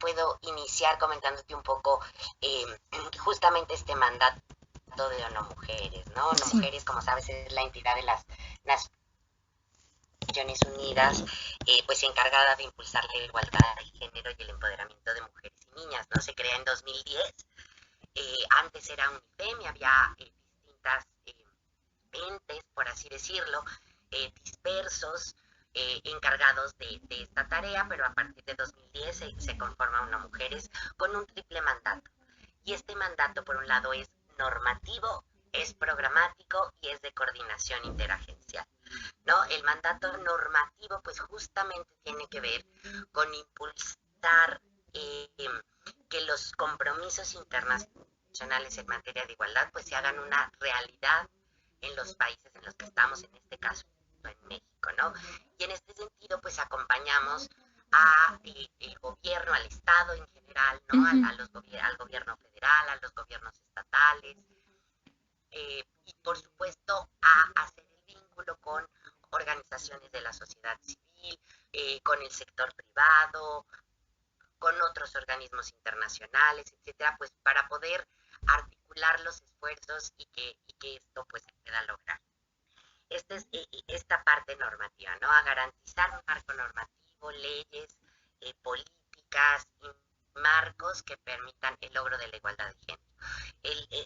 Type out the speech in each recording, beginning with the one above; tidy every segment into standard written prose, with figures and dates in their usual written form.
puedo iniciar comentándote un poco justamente este mandato de ONU Mujeres, ¿no? ONU Sí. Mujeres, como sabes, es la entidad de las Naciones Unidas, pues encargada de impulsar la igualdad de género y el empoderamiento de mujeres y niñas, ¿no? Se crea en 2010. Antes era UNIFEM y había distintas entes, por así decirlo, dispersos, encargados de esta tarea, pero a partir de 2010 se conforma una mujeres con un triple mandato. Y este mandato, por un lado, es normativo, es programático y es de coordinación interagencial, ¿no? El mandato normativo, pues justamente tiene que ver con impulsar que los compromisos internacionales en materia de igualdad, pues se hagan una realidad en los países en los que estamos, en este caso en México, ¿no? Y en este sentido, pues acompañamos a el gobierno, al Estado en general, ¿no? Ujú. Al gobierno federal, a los gobiernos estatales, y por supuesto a hacer el vínculo con organizaciones de la sociedad civil, con el sector privado, con otros organismos internacionales, etcétera, pues para poder articular los esfuerzos y que esto pues se pueda lograr. Esta parte normativa, ¿no? A garantizar un marco normativo, leyes, políticas y marcos que permitan el logro de la igualdad de género.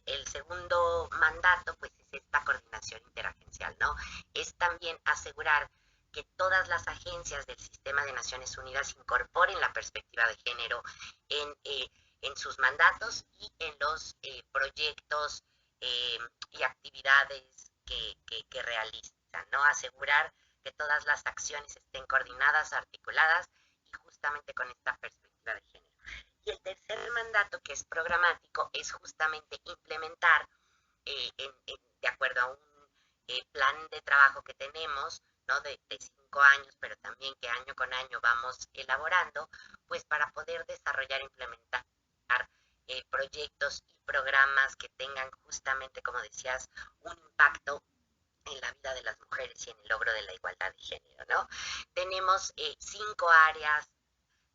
El segundo mandato, pues, es esta coordinación interagencial, ¿no? Es también asegurar que todas las agencias del sistema de Naciones Unidas incorporen la perspectiva de género en sus mandatos y en los proyectos y actividades que realizan, ¿no? Asegurar que todas las acciones estén coordinadas, articuladas y justamente con esta perspectiva de género. Y el tercer mandato, que es programático, es justamente implementar, de acuerdo a un plan de trabajo que tenemos, ¿no? De 5 años, pero también que año con año vamos elaborando, pues para poder desarrollar e implementar proyectos y programas que tengan justamente, como decías, un impacto en la vida de las mujeres y en el logro de la igualdad de género, ¿no? Tenemos 5 áreas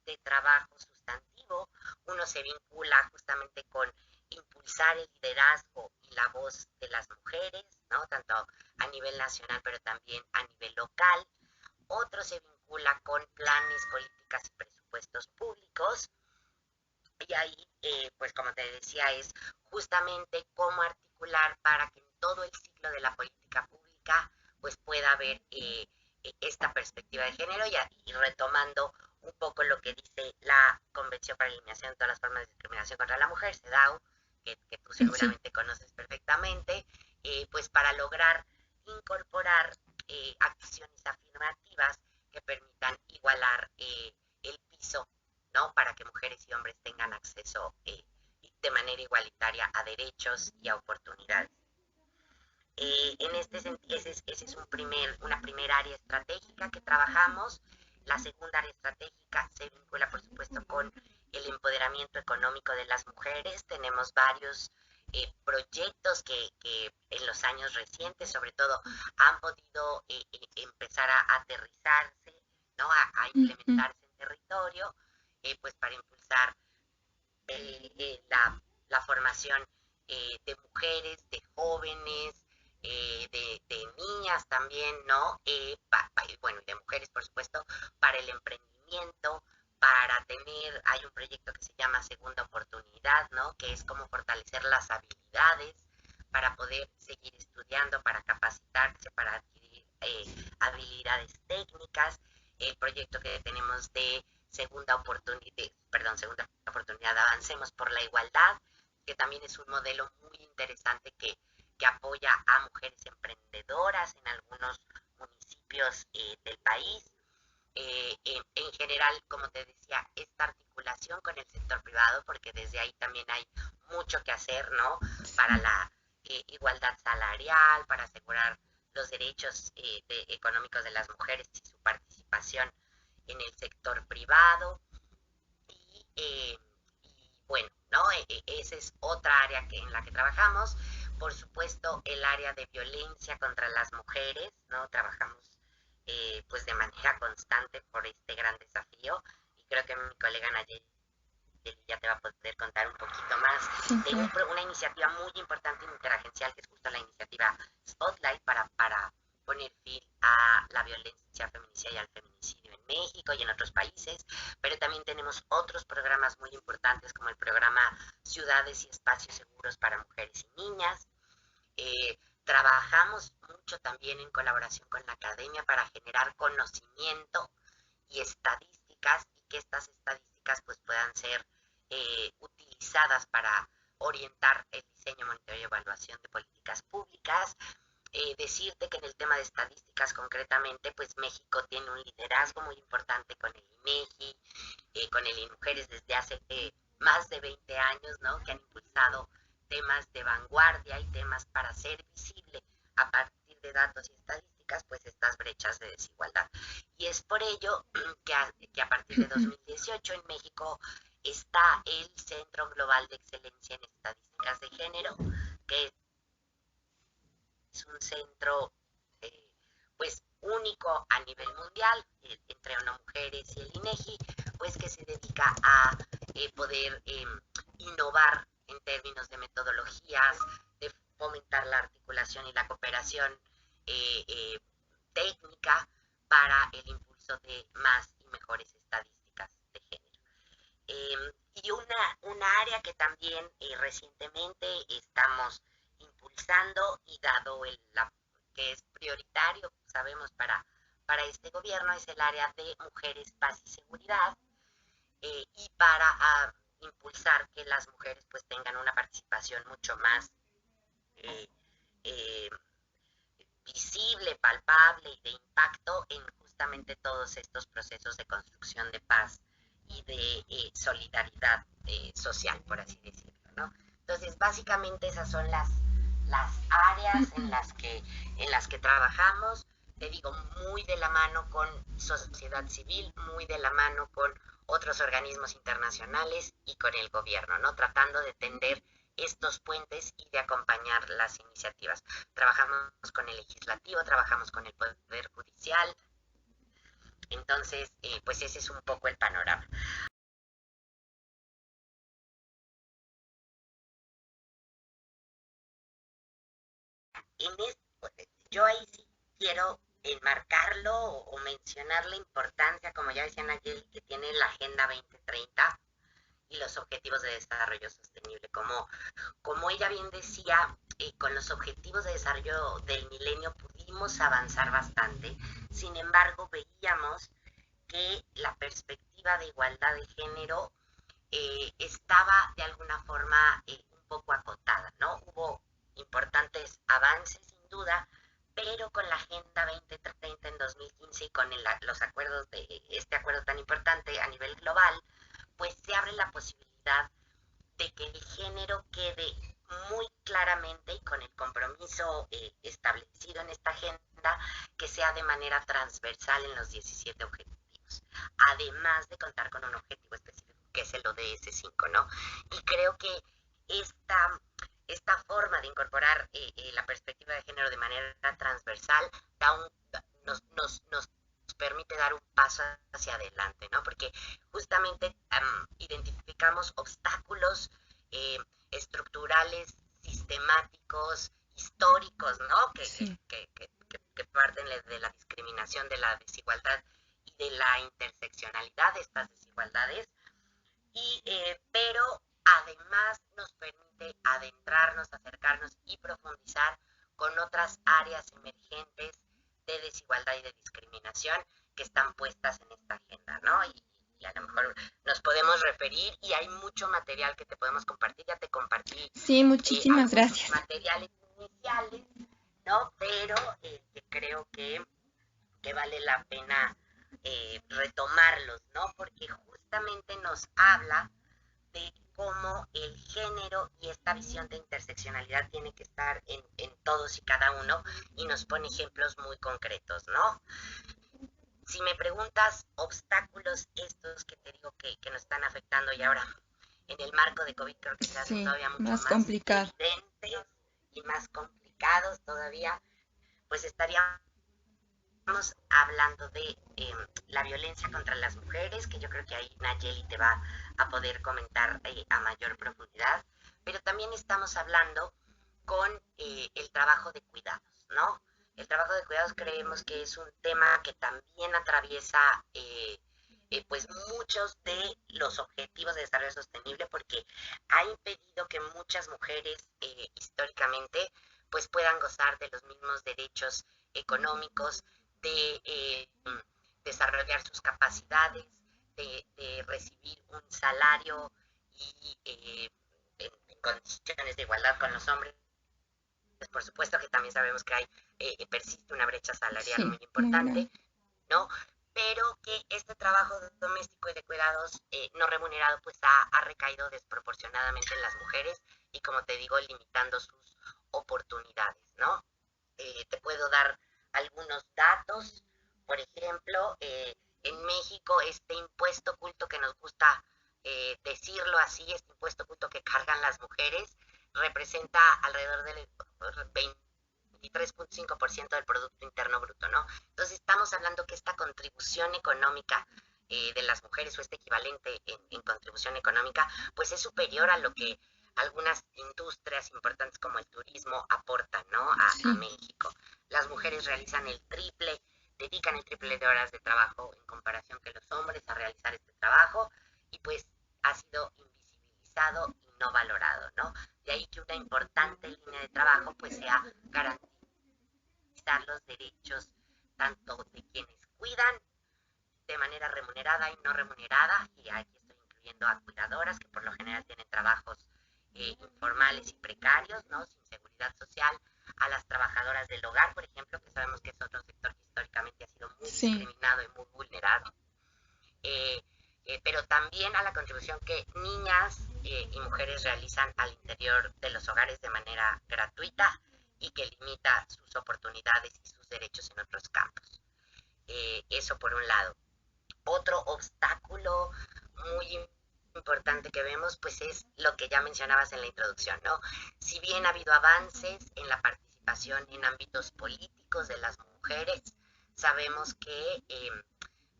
de trabajo sustantivo. Uno se vincula justamente con impulsar el liderazgo y la voz de las mujeres, ¿no? Tanto a nivel nacional, pero también a nivel local. Otro se vincula con planes, políticas y presupuestos públicos. Y ahí, pues como te decía, es justamente cómo articular para que en todo el ciclo de la política pública pues pueda haber esta perspectiva de género y retomando un poco lo que dice la Convención para la Eliminación de todas las formas de discriminación contra la mujer, CEDAW, que tú Sí. seguramente conoces perfectamente, pues para lograr incorporar acciones afirmativas que permitan igualar el piso, ¿no? Para que mujeres y hombres tengan acceso de manera igualitaria a derechos y a oportunidades. En este sentido, ese es una primera área estratégica que trabajamos. La segunda área estratégica se vincula, por supuesto, con el empoderamiento económico de las mujeres. Tenemos varios proyectos que en los años recientes, sobre todo, han podido empezar a aterrizarse, ¿no? A Ujú. implementarse en territorio, pues para impulsar la formación de mujeres, de jóvenes, de niñas también, ¿no? Bueno, y de mujeres, por supuesto, para el emprendimiento, para tener, hay un proyecto que se llama Segunda Oportunidad, ¿no? Que es como fortalecer las habilidades para poder seguir estudiando, para capacitarse, para adquirir habilidades técnicas. El proyecto que tenemos de segunda oportunidad, Avancemos por la Igualdad, que también es un modelo muy interesante que apoya a mujeres emprendedoras en algunos municipios del país. En general, como te decía, esta articulación con el sector privado, porque desde ahí también hay mucho que hacer, ¿no? Para Sí. la igualdad salarial, para asegurar los derechos económicos de las mujeres y su participación en el sector privado. Y bueno, ¿no? Esa es otra área en la que trabajamos. Por supuesto, el área de violencia contra las mujeres, ¿no? Trabajamos pues de manera constante por este gran desafío y creo que mi colega Nayeli ya te va a poder contar un poquito más, Sí, de una iniciativa muy importante interagencial, que es justo la iniciativa Spotlight para poner fin a la violencia feminicida y al feminicidio en México y en otros países, pero también tenemos otros programas muy importantes como el programa Ciudades y Espacios Seguros para Mujeres y Niñas. Trabajamos mucho también en colaboración con la academia para generar conocimiento y estadísticas, y que estas estadísticas pues puedan ser utilizadas para orientar el diseño, monitoreo y evaluación de políticas públicas. Decirte que en el tema de estadísticas concretamente, pues México tiene un liderazgo muy importante con el INEGI, con el INMujeres desde hace más de 20 años, ¿no? Que han impulsado temas de vanguardia y temas para hacer visible a partir de datos y estadísticas, pues estas brechas de desigualdad. Y es por ello que a partir de 2018 en México está el Centro Global de Excelencia en Estadísticas de Género, que es un centro pues único a nivel mundial entre ONU Mujeres y el INEGI, pues que se dedica a poder innovar en términos de metodologías, de fomentar la articulación y la cooperación técnica para el impulso de más y mejores estadísticas de género. Y una área que también recientemente estamos impulsando y dado que es prioritario, sabemos, para este gobierno, es el área de mujeres, paz y seguridad, y para impulsar que las mujeres pues tengan una participación mucho más eh, eh, visible, palpable y de impacto en justamente todos estos procesos de construcción de paz y de solidaridad social, por así decirlo, ¿no? Entonces, básicamente esas son las áreas en las que trabajamos, te digo, muy de la mano con sociedad civil, muy de la mano con otros organismos internacionales y con el gobierno, ¿no? Tratando de tender estos puentes y de acompañar las iniciativas. Trabajamos con el legislativo, trabajamos con el poder judicial. Entonces, pues ese es un poco el panorama. Yo ahí sí quiero enmarcarlo o mencionar la importancia, como ya decía Nayeli, que tiene la Agenda 2030 y los Objetivos de Desarrollo Sostenible. Como ella bien decía, con los Objetivos de Desarrollo del Milenio pudimos avanzar bastante. Sin embargo, veíamos que la perspectiva de igualdad de género estaba de alguna forma un poco acotada, ¿no? Hubo importantes avances, sin duda, pero con la Agenda 2030 en 2015 y con los acuerdos de este acuerdo tan importante a nivel global, pues se abre la posibilidad de que el género quede muy claramente y con el compromiso establecido en esta agenda, que sea de manera transversal en los 17 objetivos, además de contar con un objetivo específico que es el ODS 5, ¿no? Y creo que esta forma de incorporar la perspectiva de género de manera transversal nos permite dar un paso hacia adelante, ¿no? Porque justamente identificamos obstáculos estructurales, sistemáticos, históricos, ¿no? sí. Que parten de la discriminación, de la desigualdad y de la interseccionalidad de estas desigualdades, pero además nos permite adentrarnos, acercarnos y profundizar con otras áreas emergentes de desigualdad y de discriminación que están puestas en esta agenda, ¿no? Y a lo mejor nos podemos referir y hay mucho material que te podemos compartir. Ya te compartí Sí, muchísimas gracias. materiales iniciales, ¿no? Pero que creo que vale la pena retomarlos, ¿no? Porque justamente nos habla de cómo el género y esta visión de interseccionalidad tiene que estar en todos y cada uno, y nos pone ejemplos muy concretos, ¿no? Si me preguntas obstáculos estos que te digo que nos están afectando y ahora en el marco de COVID creo que se hacen todavía mucho más más complicado. evidentes y más complicados todavía, pues estaríamos hablando de la violencia contra las mujeres, que yo creo que ahí Nayeli te va a poder comentar a mayor profundidad, pero también estamos hablando con el trabajo de cuidados, ¿no? El trabajo de cuidados creemos que es un tema que también atraviesa pues muchos de los objetivos de desarrollo sostenible porque ha impedido que muchas mujeres históricamente pues puedan gozar de los mismos derechos económicos, de desarrollar sus capacidades, de recibir un salario y en condiciones de igualdad con los hombres. Por supuesto que también sabemos que persiste una brecha salarial muy importante, ¿no? Pero que este trabajo doméstico y de cuidados no remunerado pues ha recaído desproporcionadamente en las mujeres y como te digo, limitando sus oportunidades, ¿no? Te puedo dar algunos datos, por ejemplo, en México este impuesto oculto que nos gusta decirlo así, este impuesto oculto que cargan las mujeres, representa alrededor del 23.5% del Producto Interno Bruto, ¿no? Entonces estamos hablando que esta contribución económica de las mujeres o este equivalente en contribución económica, pues es superior a lo que algunas industrias importantes como el turismo aportan, ¿no? A México. Las mujeres realizan dedican el triple de horas de trabajo en comparación que los hombres a realizar este trabajo y pues ha sido invisibilizado y no valorado, ¿no? De ahí que una importante línea de trabajo pues sea garantizar los derechos tanto de quienes cuidan de manera remunerada y no remunerada, y aquí estoy incluyendo a cuidadoras que por lo general tienen trabajos informales y precarios, ¿no? Sin seguridad social, a las trabajadoras del hogar, por ejemplo, que sabemos que es otro sector que históricamente ha sido muy discriminado y muy vulnerado, pero también a la contribución que niñas y mujeres realizan al interior de los hogares de manera gratuita y que limita sus oportunidades y sus derechos en otros campos. Eso por un lado. Otro obstáculo muy importante que vemos pues es lo que ya mencionabas en la introducción, ¿no? Si bien ha habido avances en la participación en ámbitos políticos de las mujeres, sabemos que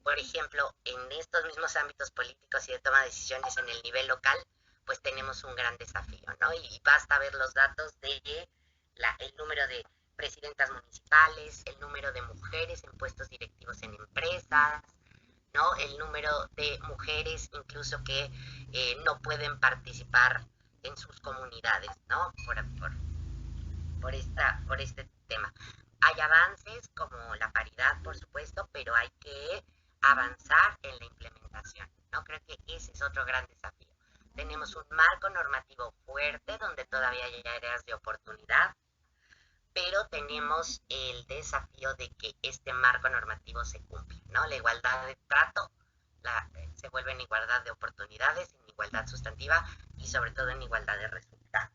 por ejemplo, en estos mismos ámbitos políticos y de toma de decisiones en el nivel local, pues tenemos un gran desafío, ¿no? Y basta ver los datos de el número de presidentas municipales, el número de mujeres en puestos directivos en empresas, ¿no? El número de mujeres incluso que no pueden participar en sus comunidades, ¿no? Por este tema. Hay avances como la paridad, por supuesto, pero hay que avanzar en la implementación, ¿no? Creo que ese es otro gran desafío. Tenemos un marco normativo fuerte donde todavía hay áreas de oportunidad, pero tenemos el desafío de que este marco normativo se cumpla, ¿no? La igualdad de trato se vuelve en igualdad de oportunidades, en igualdad sustantiva y sobre todo en igualdad de resultados.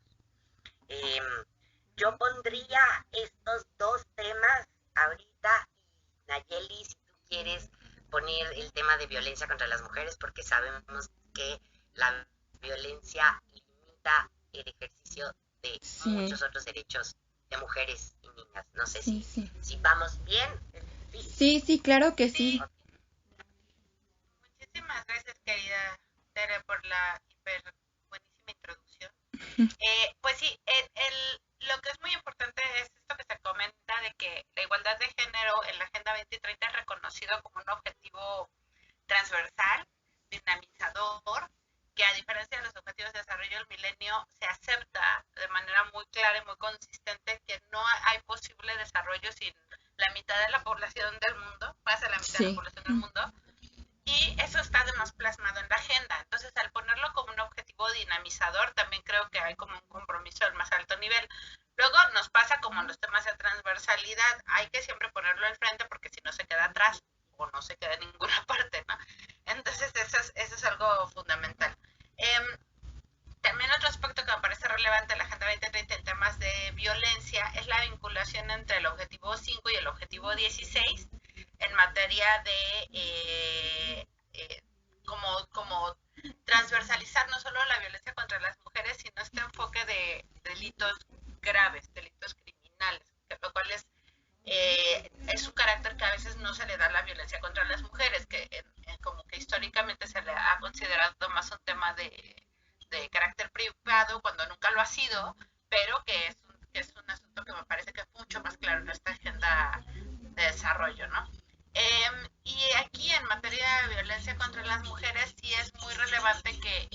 Yo pondría estos dos temas ahorita y Nayeli, si tú quieres poner el tema de violencia contra las mujeres, porque sabemos que la violencia limita el ejercicio de muchos otros derechos de mujeres y niñas. No sé si vamos bien. Sí, claro que sí. Muchísimas gracias, querida Tere, por la buenísima introducción. Pues sí, lo que es muy importante es esto que se comenta de que la igualdad de género en la Agenda 2030 es reconocido como un objetivo transversal, dinamizador, que a diferencia de los objetivos de desarrollo del milenio se acepta de manera muy clara y muy consistente que no hay posible desarrollo sin la mitad de la población del mundo, más de la mitad de la población del mundo, y eso está además plasmado en la agenda. Entonces, al ponerlo como un objetivo dinamizador, también creo que hay como un compromiso al más alto nivel. Luego nos pasa como en los temas de transversalidad, hay que siempre ponerlo al frente porque si no se queda atrás o no se queda en ninguna parte, ¿no? Entonces, eso es algo fundamental. También otro aspecto que me parece relevante en la Agenda 2030 en temas de violencia es la vinculación entre el objetivo 5 y el objetivo 16 en materia de como transversalizar no solo la violencia contra las mujeres, sino este enfoque de delitos graves, delitos criminales, lo cual es un carácter que a veces no se le da a la violencia contra las mujeres, que como que históricamente se le ha considerado sido más un tema de carácter privado cuando nunca lo ha sido, pero que es un asunto que me parece que es mucho más claro en esta agenda de desarrollo, ¿no? Y aquí en materia de violencia contra las mujeres sí es muy relevante que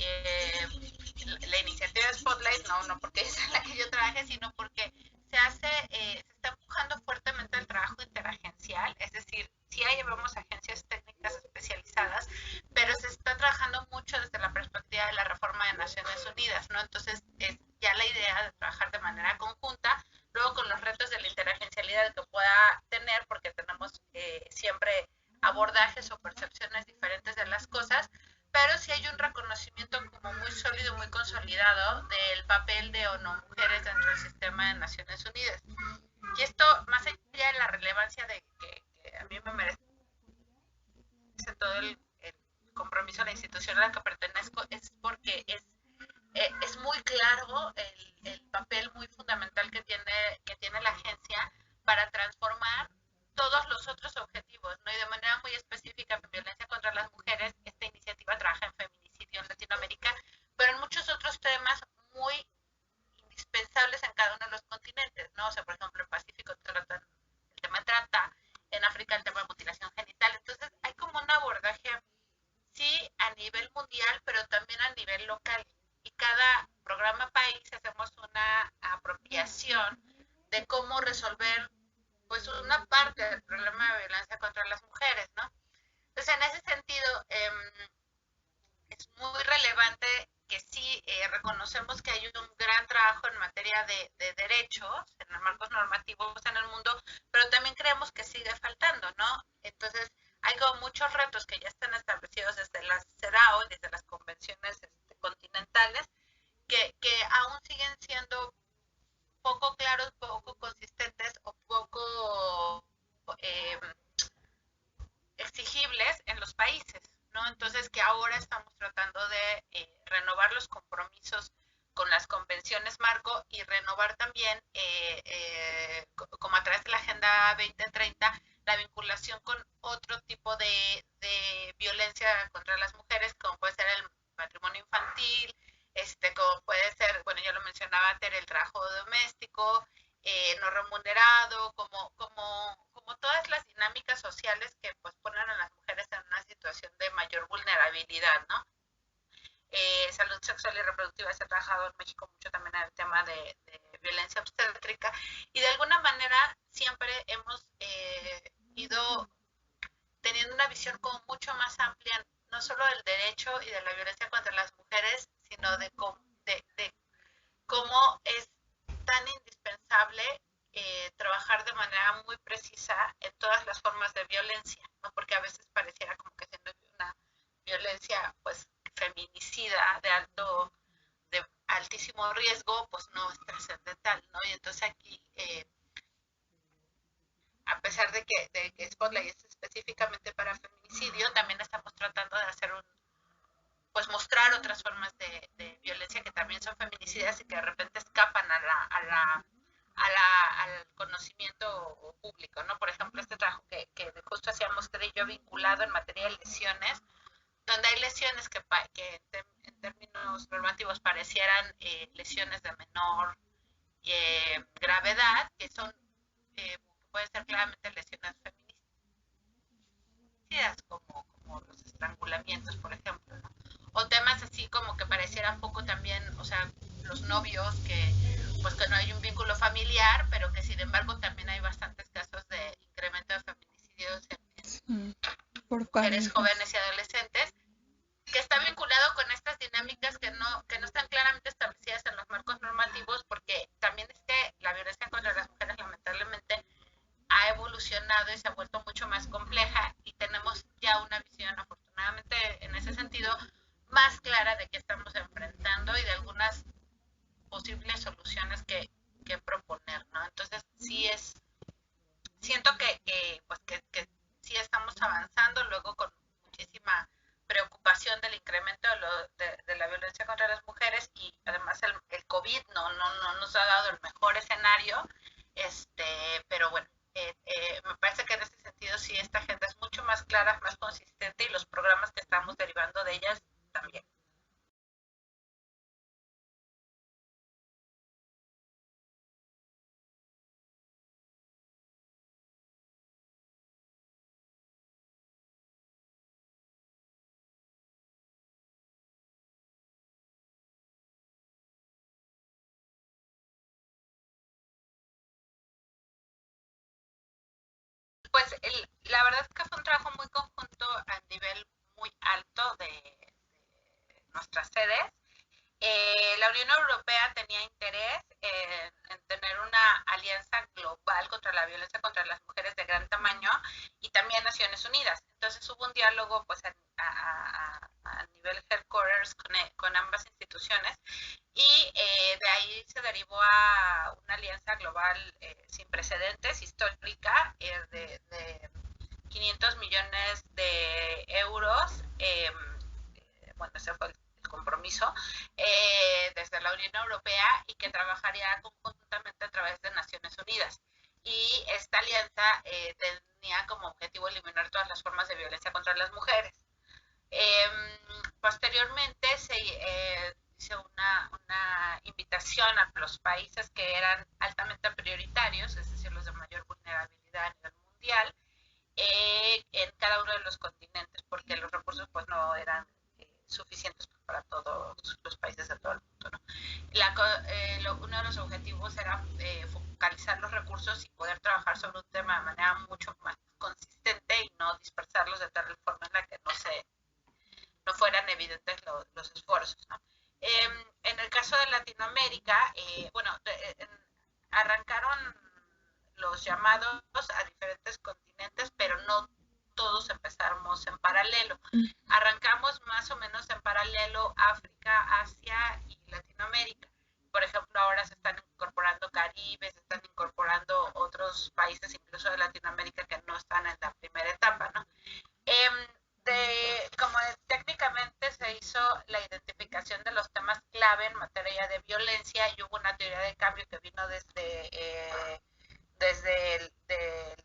la iniciativa Spotlight, no porque es en la que yo trabaje, sino porque se está empujando fuertemente el trabajo interagencial, es decir, sí llevamos agencias técnicas especializadas, pero se está trabajando mucho desde la perspectiva de la reforma de Naciones Unidas, ¿no? Entonces es ya la idea de trabajar de manera conjunta, luego con los retos de la interagencialidad que pueda tener, porque tenemos siempre abordajes o percepciones diferentes de las cosas, pero sí hay un reconocimiento como muy sólido, muy consolidado del papel de ONU Mujeres dentro del sistema de Naciones Unidas. Y esto, más allá de la relevancia de que a mí me merece todo el compromiso a la institución a la que pertenezco, es porque es muy claro el papel muy fundamental que tiene la agencia para transformar todos los otros objetivos, ¿no? Y de manera muy específica en violencia contra las mujeres, esta iniciativa trabaja en feminicidio en Latinoamérica, pero en muchos otros temas muy indispensables en cada uno de los continentes, ¿no? O sea, por ejemplo, en Pacífico tratan el tema de trata, en África el tema de mutilación genital, entonces hay como un abordaje, sí, a nivel mundial, pero también a nivel local, y cada programa país hacemos una apropiación de cómo resolver pues una parte del problema de violencia contra las mujeres, ¿no? Entonces, en ese sentido, es muy relevante que sí reconocemos que hay un gran trabajo en materia de derechos, en los marcos normativos en el mundo, pero también creemos que sigue faltando, ¿no? Entonces, hay como muchos retos que ya están establecidos desde la CEDAW, desde las convenciones continentales, que aún siguen siendo poco claros, poco consistentes o poco exigibles en los países, ¿no? Entonces que ahora estamos tratando de renovar los compromisos con las convenciones marco y renovar también, como a través de la Agenda 2030, la vinculación con otro tipo de violencia contra las mujeres, como puede ser el matrimonio infantil, como puede ser, bueno, ya lo mencionaba, el trabajo doméstico, no remunerado, como todas las dinámicas sociales que pues ponen a las mujeres en una situación de mayor vulnerabilidad, ¿no? Salud sexual y reproductiva se ha trabajado en México mucho también en el tema de violencia obstétrica, y de alguna manera siempre hemos ido teniendo una visión como mucho más amplia, no solo del derecho y de la violencia contra las mujeres, sino de cómo es tan indispensable trabajar de manera muy precisa en todas las formas de violencia, ¿no? Porque a veces pareciera como que siendo una violencia pues feminicida de altísimo riesgo, pues no es trascendental, ¿no? Y entonces aquí, a pesar de que Spotlight es específicamente para feminicidio, también estamos tratando de hacer pues mostrar otras formas de violencia que también son feminicidas y que de repente escapan al conocimiento público, ¿no? Por ejemplo, este trabajo que justo hacíamos Tere y yo vinculado en materia de lesiones, donde hay lesiones que en términos normativos parecieran lesiones de menor gravedad, que son, pueden ser claramente lesiones feminicidas, como los estrangulamientos, por ejemplo, ¿no? O temas así como que parecieran poco también, o sea, los novios pues que no hay un vínculo familiar, pero que sin embargo también hay bastantes casos de incremento de feminicidios en mujeres jóvenes y adolescentes, que está vinculado con estas dinámicas que no están claramente establecidas en los marcos normativos, porque también es que la violencia contra las mujeres lamentablemente ha evolucionado y se ha vuelto mucho más compleja, y tenemos ya una visión, afortunadamente en ese sentido, más clara de qué estamos enfrentando y de algunas posibles soluciones que proponer, ¿no? Entonces siento que sí estamos avanzando, luego con muchísima preocupación del incremento de la violencia contra las mujeres, y además el COVID no nos ha dado el mejor escenario, pero bueno, me parece que en ese sentido sí esta agenda es mucho más clara, más consistente, y los programas que estamos derivando de ellas también. Pues la verdad es que fue un trabajo muy conjunto a nivel muy alto de nuestras sedes. La Unión Europea tenía interés en tener una alianza global contra la violencia contra las mujeres de gran tamaño y también Naciones Unidas. Entonces hubo un diálogo pues a nivel headquarters con ambas instituciones y de ahí se derivó a una alianza global sin precedentes, histórica, de 500 millones de euros. Bueno, ese fue el compromiso desde la Unión Europea y que trabajaría conjuntamente a través de Naciones Unidas. Y esta alianza tenía como objetivo eliminar todas las formas de violencia contra las mujeres. Posteriormente se hizo una invitación a los países que eran altamente prioritarios, es decir, los de mayor vulnerabilidad a nivel mundial, en cada uno de los continentes, porque los recursos pues no eran suficientes para todos los países de todo el mundo, ¿no? Uno de los objetivos era focalizar los recursos y poder trabajar sobre un tema de manera mucho más consistente y no dispersarlos de tal forma en la que no fueran evidentes los esfuerzos, ¿no? En el caso de Latinoamérica, arrancaron los llamados a diferentes continentes, pero no todos empezamos en paralelo. Arrancamos más o menos en paralelo África, Asia y Latinoamérica. Por ejemplo, ahora se están incorporando Caribe, se están incorporando otros países incluso de Latinoamérica que no están en la primera etapa, ¿no? Como técnicamente se hizo la identificación de los temas clave en materia de violencia y hubo una teoría de cambio que vino desde el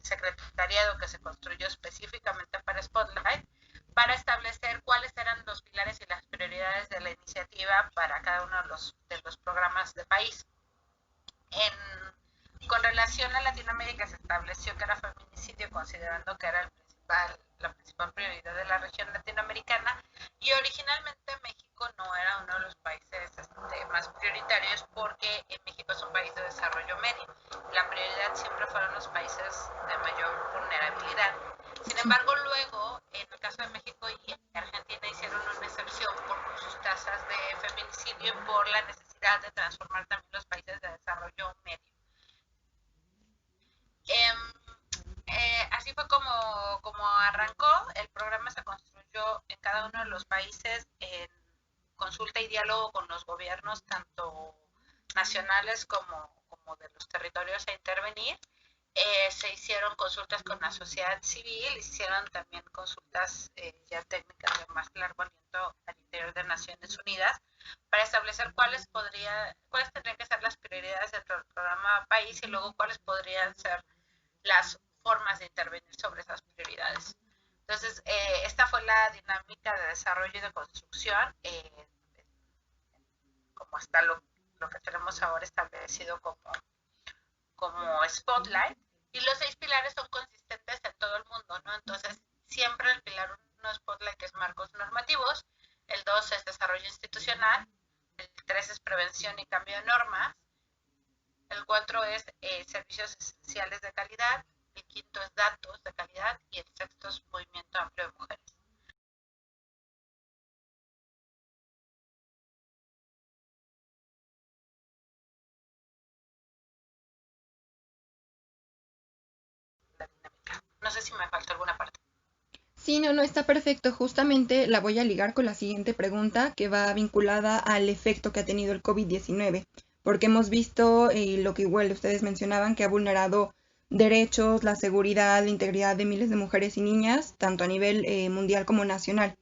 secretariado que se construyó específicamente para Spotlight, para establecer cuáles eran los pilares y las prioridades de la iniciativa para cada uno de los programas de país. Con relación a Latinoamérica se estableció que era feminicidio, considerando que era la principal prioridad de la región latinoamericana, y originalmente México no era uno de los países más prioritarios porque México es un país de desarrollo medio. La prioridad siempre fueron los países de mayor vulnerabilidad. Sin embargo, luego, en el caso de México y Argentina, hicieron una excepción por sus tasas de feminicidio y por la necesidad de transformar también los países de desarrollo medio. Así fue como arrancó. El programa se construyó en cada uno de los países en consulta y diálogo con los gobiernos, tanto nacionales como de los territorios a intervenir. Se hicieron consultas con la sociedad civil, hicieron también consultas ya técnicas de más largo aliento al interior de Naciones Unidas para establecer cuáles tendrían que ser las prioridades dentro del programa país y luego cuáles podrían ser las formas de intervenir sobre esas prioridades. Entonces, esta fue la dinámica de desarrollo y de construcción, como hasta lo que tenemos ahora establecido como Spotlight, y los 6 pilares son consistentes en todo el mundo, ¿no? Entonces, siempre el pilar 1 Spotlight, que es marcos normativos, el 2 es desarrollo institucional, el 3 es prevención y cambio de normas, el 4 es servicios esenciales de calidad, el 5 es datos de calidad y el 6 es movimiento amplio de mujeres. No sé si me falta alguna parte. Sí, no, está perfecto. Justamente la voy a ligar con la siguiente pregunta que va vinculada al efecto que ha tenido el COVID-19, porque hemos visto lo que igual ustedes mencionaban, que ha vulnerado derechos, la seguridad, la integridad de miles de mujeres y niñas, tanto a nivel mundial como nacional.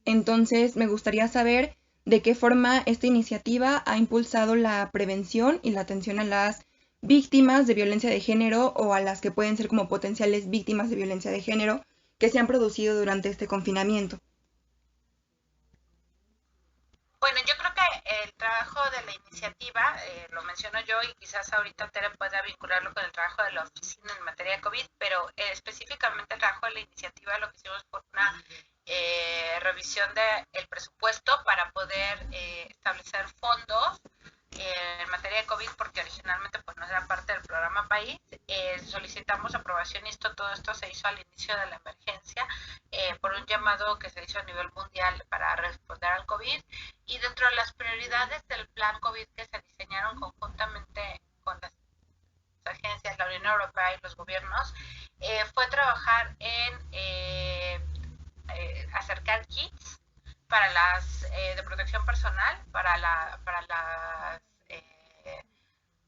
Entonces, me gustaría saber de qué forma esta iniciativa ha impulsado la prevención y la atención a las víctimas de violencia de género o a las que pueden ser como potenciales víctimas de violencia de género que se han producido durante este confinamiento. Bueno, yo creo que el trabajo de la iniciativa, lo menciono yo y quizás ahorita Tere pueda vincularlo con el trabajo de la oficina en materia de COVID, pero específicamente el trabajo de la iniciativa lo que hicimos fue una revisión del presupuesto para poder establecer fondos en materia de COVID, porque originalmente pues no era parte del programa país, solicitamos aprobación y todo esto se hizo al inicio de la emergencia por un llamado que se hizo a nivel mundial para responder al COVID, y dentro de las prioridades del plan COVID que se diseñaron conjuntamente con las agencias, la Unión Europea y los gobiernos, fue trabajar en acercar kits para las de protección personal para las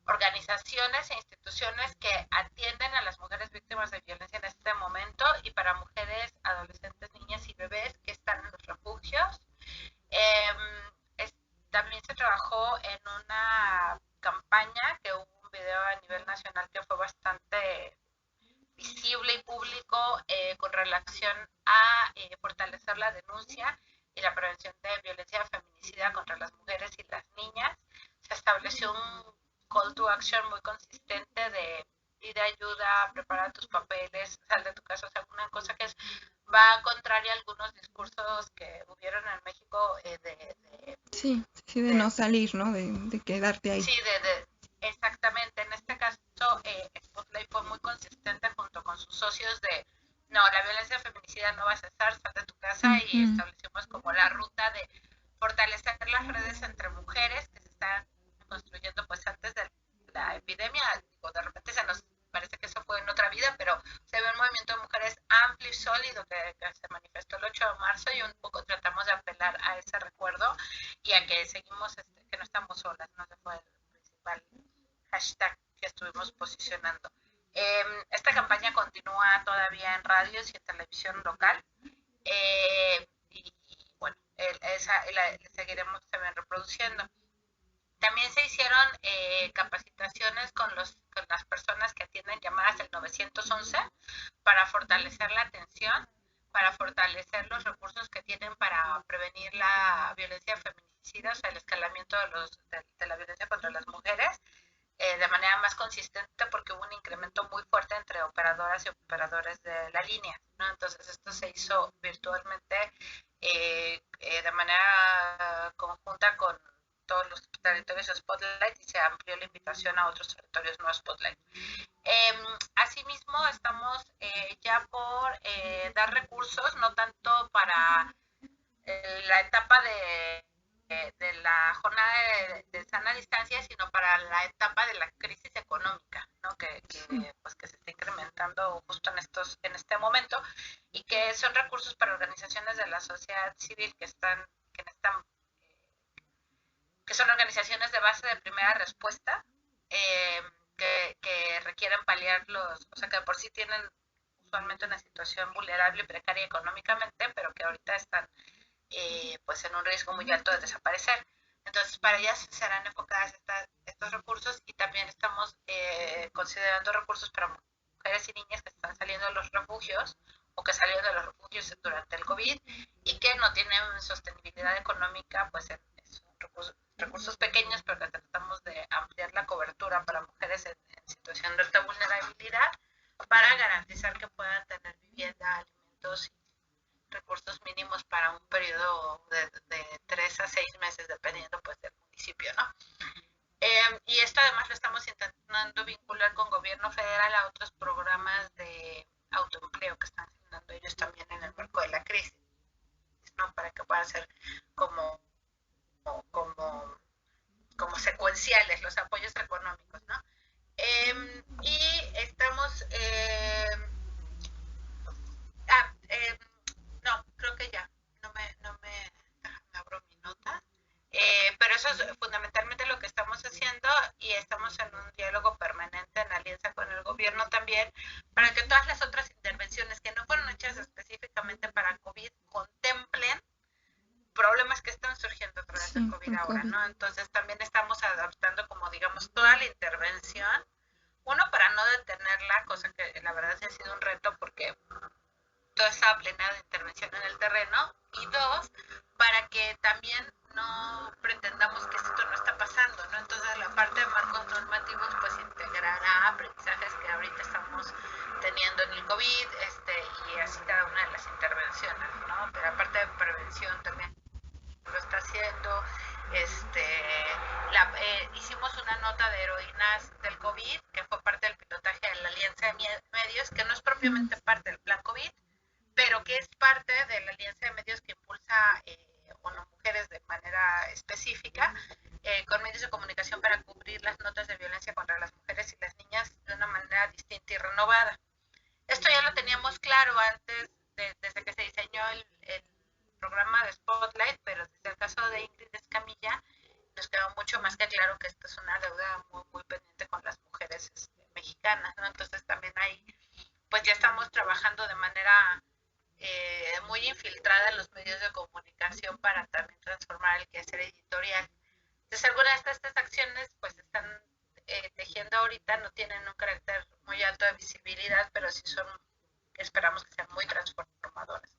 organizaciones e instituciones que atienden a las mujeres víctimas de violencia en este momento, y para mujeres, adolescentes, niñas y bebés que están en los refugios. También se trabajó en una campaña que hubo un video a nivel nacional que fue bastante visible y público con relación a fortalecer la denuncia y la prevención de violencia feminicida contra las mujeres y las niñas. Se estableció un call to action muy consistente de pide ayuda, prepara tus papeles, sal de tu casa, o sea, una cosa que va contraria a algunos discursos que hubieron en México de no salir, ¿no? De quedarte ahí. Sí, exactamente. En este caso, Spotlight fue muy consistente junto con sus socios de no, la violencia feminicida no va a cesar, sal de tu casa, y establecimos como la ruta de fortalecer las redes entre mujeres que se están construyendo pues antes de la epidemia. Digo, de repente se nos parece que eso fue en otra vida, pero se ve un movimiento de mujeres amplio y sólido que se manifestó el 8 de marzo, y un poco tratamos de apelar a ese recuerdo y a que seguimos, que no estamos solas, ¿no? Ese fue el principal hashtag que estuvimos posicionando. Esta campaña continúa todavía en radios y en televisión local, y bueno, la seguiremos también reproduciendo. También se hicieron capacitaciones con las personas que atienden llamadas del 911 para fortalecer la atención, para fortalecer los recursos que tienen para prevenir la violencia feminicida, o sea, el escalamiento de la violencia contra las mujeres, de manera más consistente, porque hubo un incremento muy fuerte entre operadoras y operadores de la línea, ¿no? Entonces esto se hizo virtualmente de manera conjunta con todos los territorios Spotlight, y se amplió la invitación a otros territorios no Spotlight. Asimismo, estamos ya por dar recursos, no tanto para la etapa de la jornada de sana distancia, sino para la etapa de la crisis económica, ¿no? que se está incrementando justo en este momento, y que son recursos para organizaciones de la sociedad civil que son organizaciones de base de primera respuesta, que requieren paliar o sea, que por sí tienen usualmente una situación vulnerable y precaria económicamente, pero que ahorita están pues en un riesgo muy alto de desaparecer. Entonces, para ellas serán enfocadas estos recursos, y también estamos considerando recursos para mujeres y niñas que están saliendo de los refugios o que salieron de los refugios durante el COVID y que no tienen sostenibilidad económica, pues son recursos pequeños, pero que tratamos de ampliar la cobertura para mujeres en situación de alta vulnerabilidad, para garantizar que puedan tener vivienda, alimentos y recursos mínimos para un periodo de 3 a 6 meses, dependiendo pues del municipio, ¿no? Y esto además lo estamos intentando vincular con gobierno federal a otros programas de autoempleo que están generando ellos también en el marco de la crisis, ¿no? Para que puedan ser como secuenciales los apoyos económicos, ¿no? Y estamos no, creo que ya no me abro mi nota, pero eso es fundamentalmente lo que estamos haciendo, y estamos en un diálogo permanente en alianza con el gobierno también, para que todas las otras intervenciones que no fueron hechas específicamente para COVID contemplen problemas que están surgiendo a través del COVID ahora, ¿no? Entonces también estamos adaptando, como digamos, toda la intervención, uno, para no detenerla, cosa que la verdad sí ha sido un reto porque todo estaba planeado de intervención en el terreno, y dos, para que también no pretendamos que esto no está pasando, ¿no? Entonces la parte de marcos normativos pues integrará aprendizajes que ahorita estamos teniendo en el COVID, y así cada una de las intervenciones, ¿no? Pero aparte de prevención también lo está haciendo. Hicimos una nota de heroínas del COVID, que fue parte del pilotaje de la Medios, que no es propiamente parte del Plan COVID, pero que es parte de la alianza de medios que impulsa mujeres de manera específica con medios de comunicación para cubrir las notas de violencia contra las mujeres y las niñas de una manera distinta y renovada. Esto ya lo teníamos claro antes, desde que se diseñó el programa de Spotlight, pero desde el caso de Ingrid Escamilla nos quedó mucho más que claro que esto es una deuda muy, muy pendiente con las mujeres mexicanas, ¿no? Entonces también ahí, pues ya estamos trabajando de manera muy infiltrada en los medios de comunicación para también transformar el quehacer editorial. Entonces algunas de estas acciones pues están tejiendo ahorita, no tienen un carácter muy alto de visibilidad, pero sí son, esperamos que sean muy transformadoras.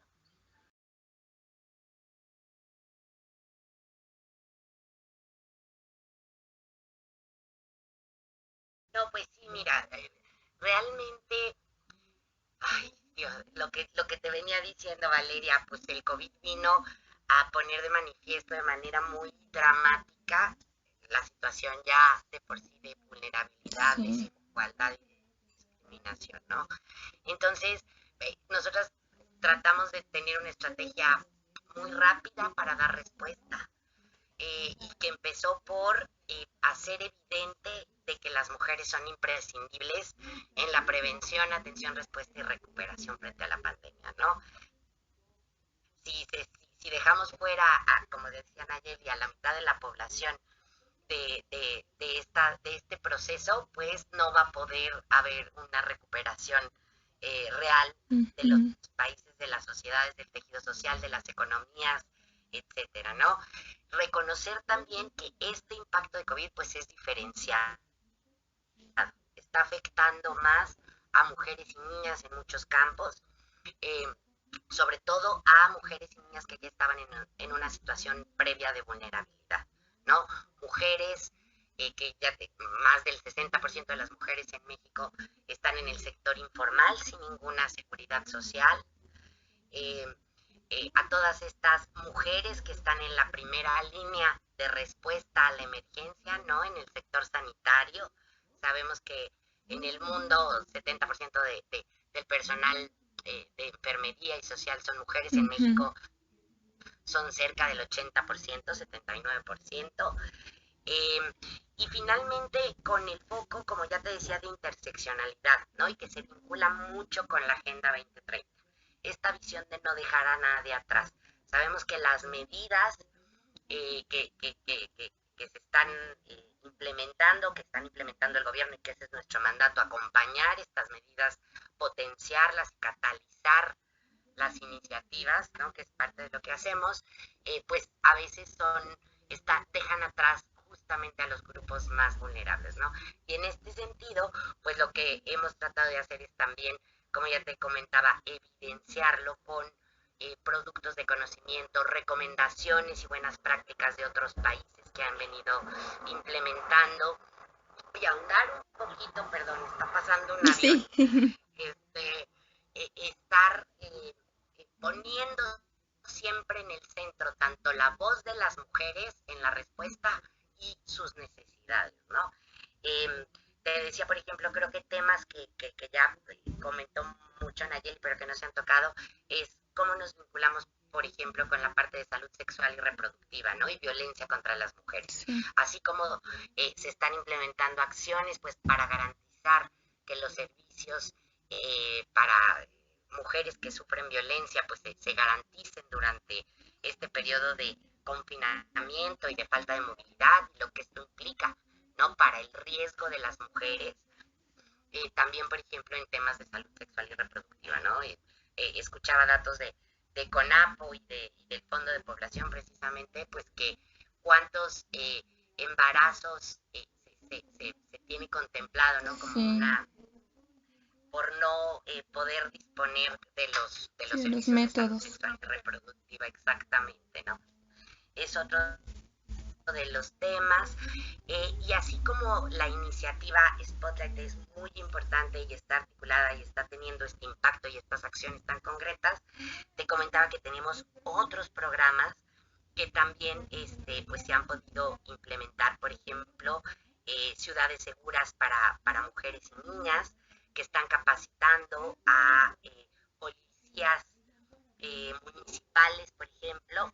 No, pues sí, mira, realmente, ay, Dios, lo que te venía diciendo, Valeria, pues el COVID vino a poner de manifiesto de manera muy dramática la situación ya de por sí de vulnerabilidad, Sí. desigualdad y discriminación, ¿no? Entonces, nosotros tratamos de tener una estrategia muy rápida para dar respuesta y que empezó por hacer evidente de que las mujeres son imprescindibles en la prevención, atención, respuesta y recuperación frente a la pandemia, ¿no? Si dejamos fuera, como decía Nayeli, a la mitad de la población de este proceso, pues no va a poder haber una recuperación real de los países, de las sociedades, del tejido social, de las economías, etcétera, ¿no? Reconocer también que este impacto de COVID pues es diferenciado, está afectando más a mujeres y niñas en muchos campos, eh, sobre todo a mujeres y niñas que ya estaban en una situación previa de vulnerabilidad, ¿no? Mujeres que ya más del 60% de las mujeres en México están en el sector informal sin ninguna seguridad social, a todas estas mujeres que están en la primera línea de respuesta a la emergencia, ¿no? En el sector sanitario. Sabemos que en el mundo 70% del personal de enfermería y social son mujeres. En México son cerca del 80%, 79%. Y finalmente con el foco, como ya te decía, de interseccionalidad, ¿no? Y que se vincula mucho con la Agenda 2030. Esta visión de no dejar a nadie atrás. Sabemos que las medidas que se están que están implementando el gobierno y que ese es nuestro mandato, acompañar estas medidas, potenciarlas, catalizar las iniciativas, ¿no? Que es parte de lo que hacemos, pues a veces dejan atrás justamente a los grupos más vulnerables, ¿no? Y en este sentido, pues lo que hemos tratado de hacer es también, como ya te comentaba, evidenciarlo con productos de conocimiento, recomendaciones y buenas prácticas de otros países que han venido implementando y ahondar un poquito, perdón, está pasando un avión, sí. Estar poniendo siempre en el centro tanto la voz de las mujeres en la respuesta y sus necesidades, ¿no? Te decía, por ejemplo, creo que temas que ya comentó mucho Nayeli, pero que no se han tocado, es cómo nos vinculamos, por ejemplo, con la parte de salud sexual y reproductiva, ¿no? Y violencia contra las mujeres. Sí. Así como se están implementando acciones, pues, para garantizar que los servicios para mujeres que sufren violencia, pues, se garanticen durante este periodo de confinamiento y de falta de movilidad, lo que esto implica, ¿no? Para el riesgo de las mujeres. También, por ejemplo, en temas de salud sexual y reproductiva, ¿no? Escuchaba datos de CONAPO y del Fondo de Población, precisamente, pues que cuántos embarazos se tiene contemplado, ¿no? Como una, por no poder disponer de los servicios métodos de salud sexual y reproductiva, exactamente, ¿no? Es otro de los temas, y así como la iniciativa Spotlight es muy importante y está articulada y está teniendo este impacto y estas acciones tan concretas, te comentaba que tenemos otros programas que también pues se han podido implementar, por ejemplo, ciudades seguras para mujeres y niñas, que están capacitando a policías municipales, por ejemplo,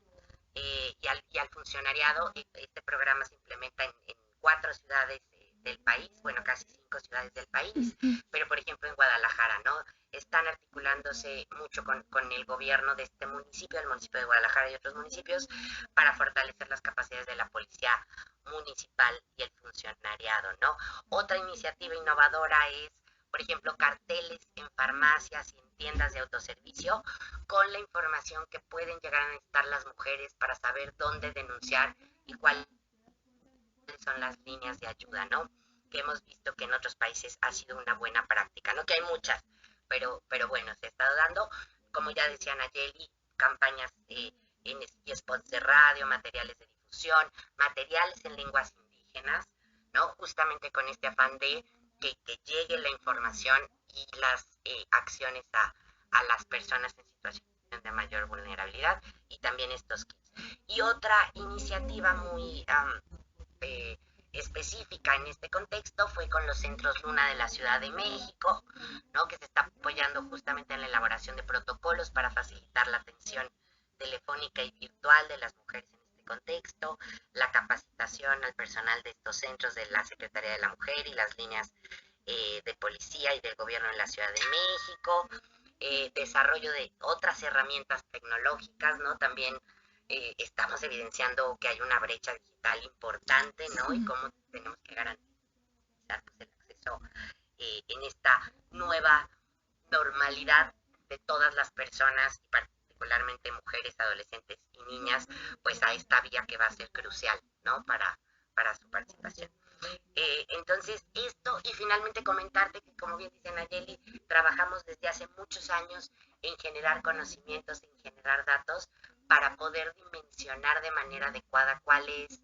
y al funcionariado. Este programa se implementa en 4 ciudades del país, bueno, casi 5 ciudades del país, pero por ejemplo en Guadalajara, ¿no? Están articulándose mucho con el gobierno de este municipio, el municipio de Guadalajara y otros municipios, para fortalecer las capacidades de la policía municipal y el funcionariado, ¿no? Otra iniciativa innovadora es, por ejemplo, carteles en farmacias y en tiendas de autoservicio con la información que pueden llegar a necesitar las mujeres para saber dónde denunciar y cuáles son las líneas de ayuda, ¿no? Que hemos visto que en otros países ha sido una buena práctica, ¿no? Que hay muchas, pero bueno, se ha estado dando, como ya decía Nayeli, campañas y spots de radio, materiales de difusión, materiales en lenguas indígenas, ¿no? Justamente con este afán de que llegue la información y las acciones a las personas en situación de mayor vulnerabilidad, y también estos kits. Y otra iniciativa muy específica en este contexto fue con los centros Luna de la Ciudad de México, ¿no? Que se está apoyando justamente en la elaboración de protocolos para facilitar la atención telefónica y virtual de las mujeres en este contexto, la capacitación al personal de estos centros de la Secretaría de la Mujer y las líneas de policía y del gobierno en la Ciudad de México, desarrollo de otras herramientas tecnológicas, ¿no? También estamos evidenciando que hay una brecha digital importante, ¿no? Y cómo tenemos que garantizar pues, el acceso en esta nueva normalidad de todas las personas, y particularmente mujeres, adolescentes y niñas, pues a esta vía que va a ser crucial, ¿no? Para su participación. Entonces, esto, y finalmente comentarte que, como bien dice Nayeli, trabajamos desde hace muchos años en generar conocimientos, en generar datos, para poder dimensionar de manera adecuada cuál es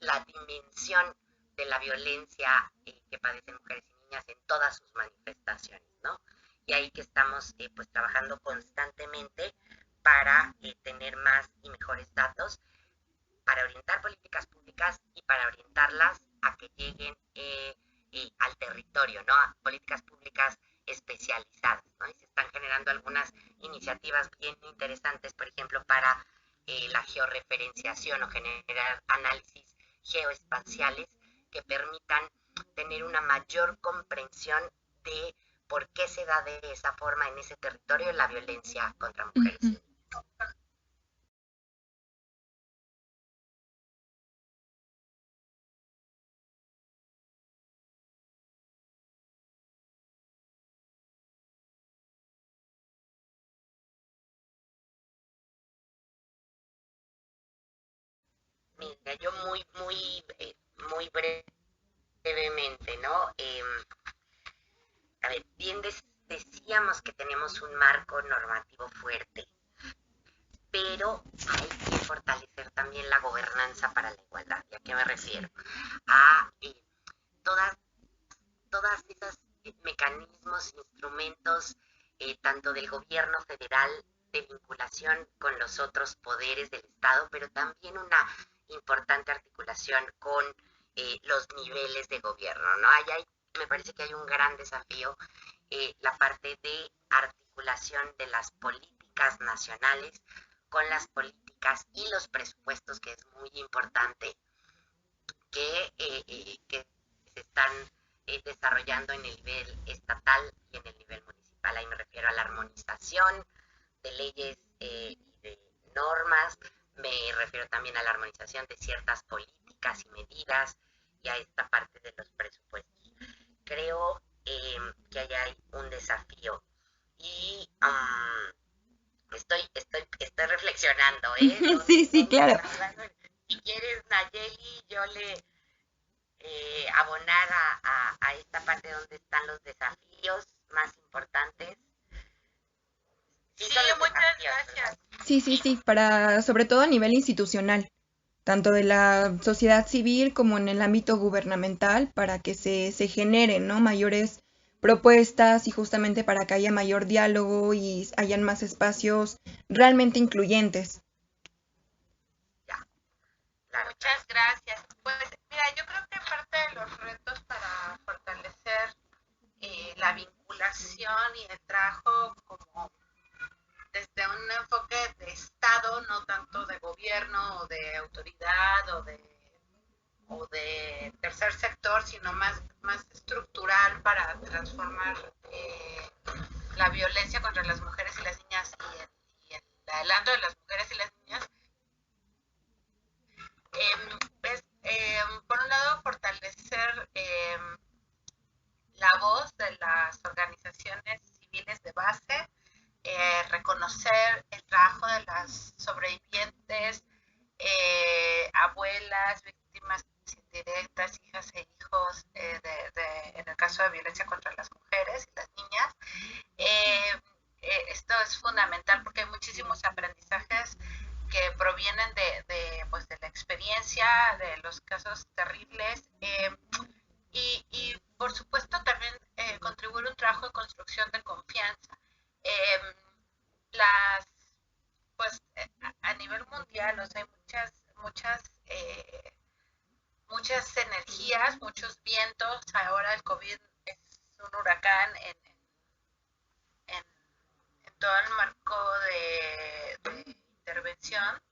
la dimensión de la violencia que padecen mujeres y niñas en todas sus manifestaciones, ¿no? Y ahí que estamos pues trabajando constantemente para tener más y mejores datos, para orientar políticas públicas y para orientarlas a que lleguen al territorio, ¿no? A políticas públicas especializadas, ¿no? Y se están generando algunas iniciativas bien interesantes, por ejemplo, para la georreferenciación o generar análisis geoespaciales que permitan tener una mayor comprensión de por qué se da de esa forma en ese territorio la violencia contra mujeres y niñas. Mira, yo muy brevemente, ¿no? A ver, bien decíamos que tenemos un marco normativo fuerte, pero hay que fortalecer también la gobernanza para la igualdad. ¿Y a qué me refiero? A todas esas mecanismos, instrumentos, tanto del gobierno federal, de vinculación con los otros poderes del Estado, pero también una importante articulación con los niveles de gobierno, ¿no? Me parece que hay un gran desafío, la parte de articulación de las políticas nacionales con las políticas y los presupuestos, que es muy importante, que se están desarrollando en el nivel estatal y en el nivel municipal. Ahí me refiero a la armonización de leyes y de normas, me refiero también a la armonización de ciertas políticas y medidas, y a esta parte de los presupuestos. Creo que ahí hay un desafío, y estoy reflexionando, ¿eh? Sí, claro. Si quieres, Nayeli, yo le abonar a esta parte donde están los desafíos más importantes. Sí, muchas gracias. Sí, para, sobre todo a nivel institucional, tanto de la sociedad civil como en el ámbito gubernamental, para que se generen, ¿no? mayores propuestas, y justamente para que haya mayor diálogo y hayan más espacios realmente incluyentes. Ya, claro. Muchas gracias. Pues mira, yo creo que parte de los retos para fortalecer la vinculación y el trabajo como desde un enfoque de Estado, no tanto de gobierno o de autoridad o de tercer sector, sino más estructural para transformar la violencia contra las mujeres y las niñas y el adelanto de las mujeres y las niñas. Por un lado, fortalecer la voz de las organizaciones civiles de base, reconocer el trabajo de las sobrevivientes, abuelas, víctimas indirectas, hijas e hijos, en el caso de violencia contra las mujeres y las niñas. Esto es fundamental porque hay muchísimos aprendizajes que provienen pues, de la experiencia, de los casos terribles, y por supuesto también contribuir un trabajo de construcción de confianza. Pues a nivel mundial, o sea, hay muchas energías, muchos vientos. Ahora el COVID es un huracán en todo el marco de intervención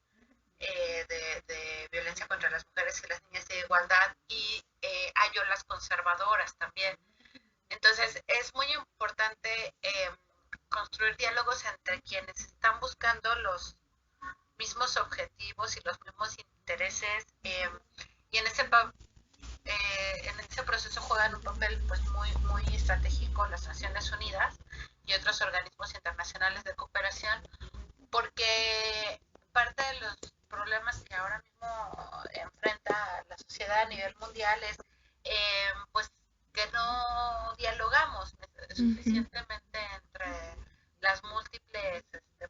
de violencia contra las mujeres y las niñas de igualdad, y hay olas conservadoras también. Entonces es muy importante construir diálogos entre quienes están buscando los mismos objetivos y los mismos intereses, y en ese proceso juegan un papel pues muy estratégico las Naciones Unidas y otros organismos internacionales de cooperación, porque parte de los problemas que ahora mismo enfrenta la sociedad a nivel mundial es pues que no dialogamos suficientemente entre las múltiples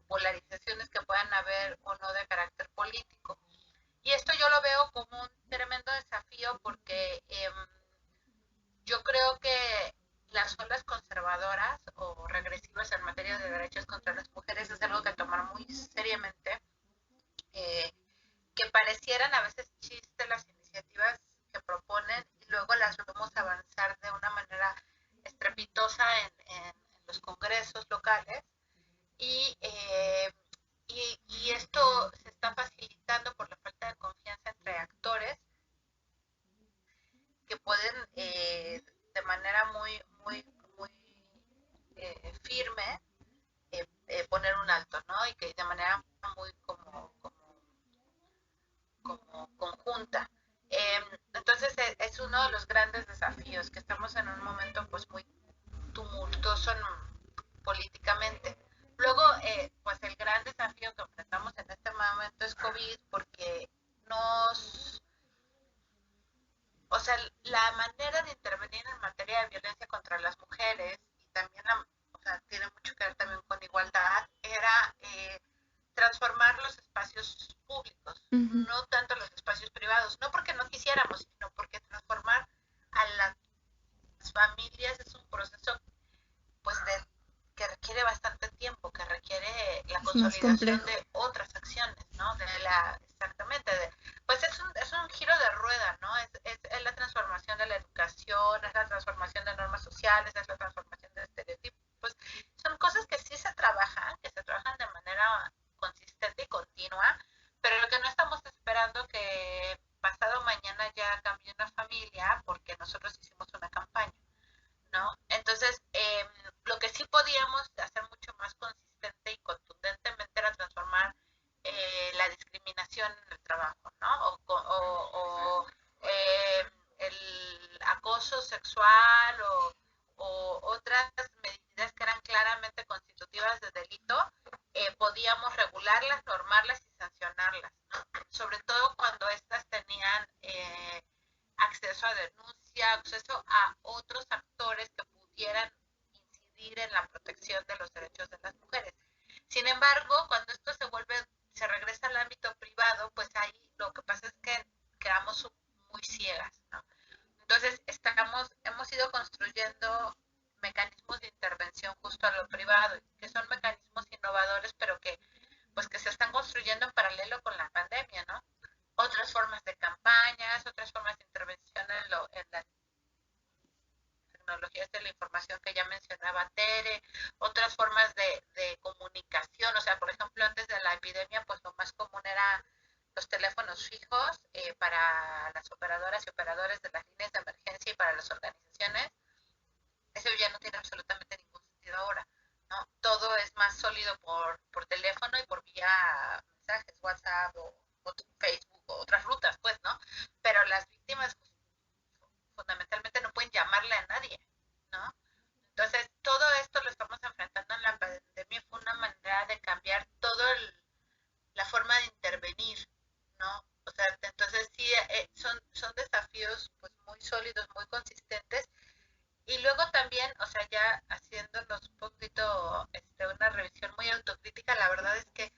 polarizaciones que puedan haber o no de carácter político. Y esto yo lo veo como un tremendo desafío porque yo creo que las olas conservadoras o regresivas en materia de derechos contra las mujeres es algo que tomar muy seriamente, que parecieran a veces chiste las iniciativas que proponen y luego las vemos avanzar de una manera estrepitosa en los congresos locales, y esto se está facilitando por la falta de confianza entre actores que pueden de manera muy firme poner un alto, ¿no? Y que de manera muy como conjunta. Entonces es uno de los grandes desafíos, que estamos en un momento pues muy tumultuoso políticamente. Luego, pues el gran desafío que enfrentamos en este momento es COVID, porque o sea, la manera de intervenir en materia de violencia contra las mujeres, y también o sea, tiene mucho que ver también con igualdad, era transformar los espacios públicos, no tanto los espacios privados, no porque no quisiéramos, sino porque transformar a las familias es un proceso pues que requiere bastante tiempo, que requiere la consolidación de otras acciones, ¿no? Exactamente, pues es un giro de rueda, ¿no? Es la transformación de la educación, es la transformación de normas sociales, es la transformación de estereotipos. Son cosas que sí se trabajan, de manera consistente y continua, pero lo que no estamos esperando que pasado mañana ya cambie una familia porque nosotros hicimos una campaña, ¿no? Entonces, lo que sí podíamos hacer mucho más consistente y contundentemente era transformar la discriminación en el trabajo, ¿no? O el acoso sexual o otras medidas que eran claramente constitutivas de delito, podíamos regularlas, normarlas y sancionarlas, ¿no? Sobre todo cuando estas tenían acceso a denuncia, acceso a otros actores que pudieran incidir en la protección de los derechos de las mujeres. Sin embargo, cuando esto se regresa al ámbito privado, pues ahí lo que pasa es que quedamos muy ciegas, ¿no? Entonces, hemos ido construyendo mecanismos de intervención justo a lo privado, que son mecanismos innovadores, pero que se están construyendo en paralelo con la pandemia, ¿no? Otras formas de campañas, otras formas de intervención en tecnologías de la información que ya mencionaba Tere, otras formas de comunicación, o sea, por ejemplo, antes de la epidemia, pues lo más común era los teléfonos fijos para las operadoras y operadores de las líneas de emergencia y para las organizaciones. Eso ya no tiene absolutamente ningún sentido ahora, ¿no? Todo es más sólido por teléfono y por vía mensajes, WhatsApp o Facebook o otras rutas, pues, ¿no? Pero las víctimas fundamentalmente no pueden llamarle a nadie, ¿no? Entonces, todo esto lo estamos enfrentando en la pandemia, fue una manera de cambiar toda la forma de intervenir, ¿no? O sea, entonces sí, son desafíos pues muy sólidos, muy consistentes. Y luego también, o sea, ya haciéndonos un poquito una revisión muy autocrítica, la verdad es que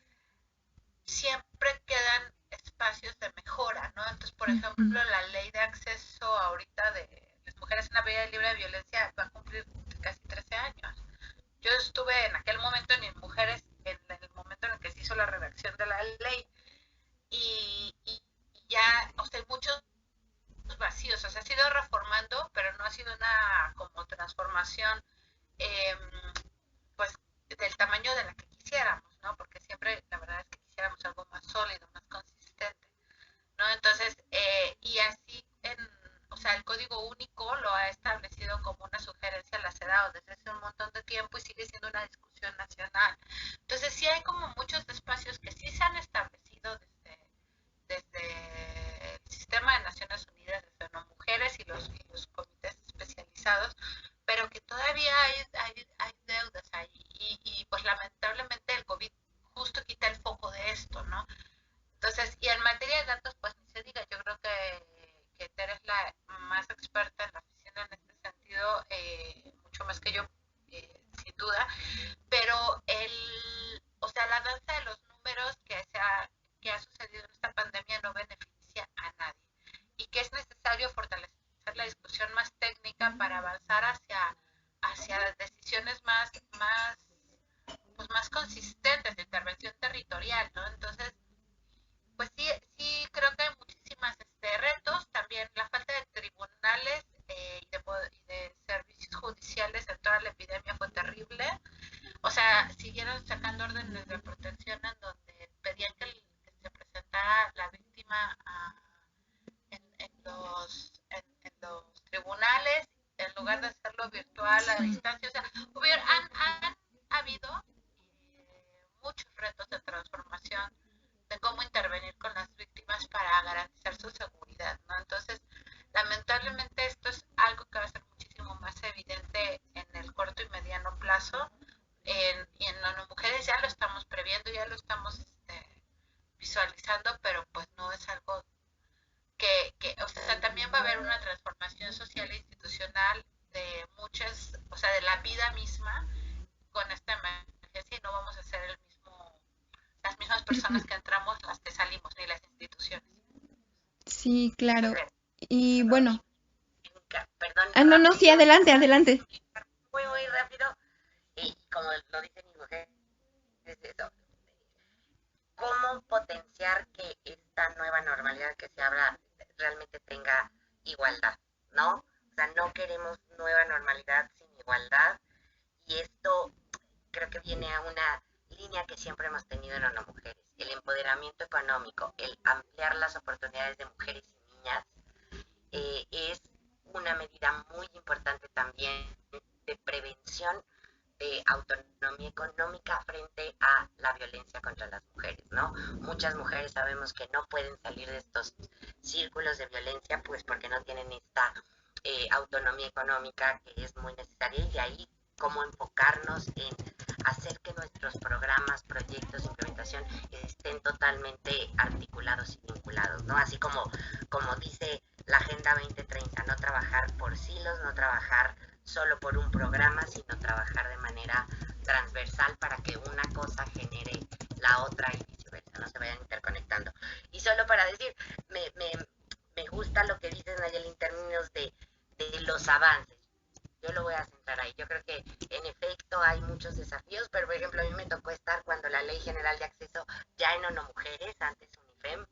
siempre quedan espacios de mejora, ¿no? Entonces, por ejemplo, la ley de acceso ahorita de las mujeres en la vida libre de violencia va a cumplir casi 13 años. Yo estuve en aquel momento en Mujeres, en el momento en el que se hizo la redacción de la ley, y ya, o sea, hay muchos vacíos, o sea, se ha ido reformando, pero no ha sido una como transformación pues del tamaño de la que quisiéramos, ¿no? Porque siempre la verdad es que quisiéramos algo más sólido, más consistente, ¿no? Entonces, y así, o sea, el código único lo ha establecido como una sugerencia a la CEDAW desde hace un montón de tiempo y sigue siendo una discusión nacional. Entonces, sí hay como muchos espacios que sí se han establecido desde el sistema de Naciones Unidas, desde las mujeres y los comités especializados, pero que todavía hay deudas ahí y pues lamentablemente el COVID justo quita el foco de esto, ¿no? Entonces, y en materia de datos, pues ni se diga, yo creo que Tere es la más experta en la oficina en este sentido, mucho más que yo, sin duda, pero o sea, la danza de los números que ha sucedido en esta pandemia no beneficia a nadie y que es necesario fortalecer la discusión más técnica para avanzar hacia decisiones pues más consistentes de intervención territorial, ¿no? Entonces, pues sí creo que hay muchísimas retos, también la falta de tribunales y de servicios judiciales en toda la epidemia fue terrible. O sea, siguieron sacando órdenes de protección en donde pedían que se presentara la víctima en los tribunales, en lugar de hacerlo virtual a distancia. O sea, han habido muchos retos de transformación de cómo intervenir con las víctimas para garantizar su seguridad, ¿no? Entonces, lamentablemente esto es algo que va a ser muchísimo más evidente en el corto y mediano plazo. Y en las mujeres ya lo estamos previendo, ya lo estamos visualizando, pero pues no es algo o sea, también va a haber una transformación social e institucional de muchas, o sea, de la vida misma con esta emergencia y no vamos a ser las mismas personas que entramos las que salimos, ni las instituciones. Sí, claro. Y bueno. Perdón. No, sí, adelante. Muy rápido. Y como lo dice mi mujer, es eso. ¿Cómo potenciar que esta nueva normalidad que se habla realmente tenga igualdad, ¿no? O sea, no queremos nueva normalidad sin igualdad y esto creo que viene a una línea que siempre hemos tenido en ONU Mujeres, el empoderamiento económico, el ampliar las oportunidades de mujeres y niñas, es una medida muy importante también de prevención de autonomía económica frente a la violencia contra las mujeres, ¿no? Muchas mujeres sabemos que no pueden salir de estos círculos de violencia pues porque no tienen esta autonomía económica que es muy necesaria y de ahí cómo enfocarnos en hacer que nuestros programas, proyectos, implementación estén totalmente articulados y vinculados, ¿no? Así como dice la Agenda 2030, no trabajar por silos, no trabajar solo por un programa, sino trabajar de manera transversal para que una cosa genere la otra y viceversa, no se vayan interconectando. Y solo para decir, me gusta lo que dices, Nayeli, en términos de los avances. Yo lo voy a centrar ahí. Yo creo que en efecto hay muchos desafíos, pero por ejemplo a mí me tocó estar cuando la Ley General de Acceso ya en ONU Mujeres, antes UNIFEM,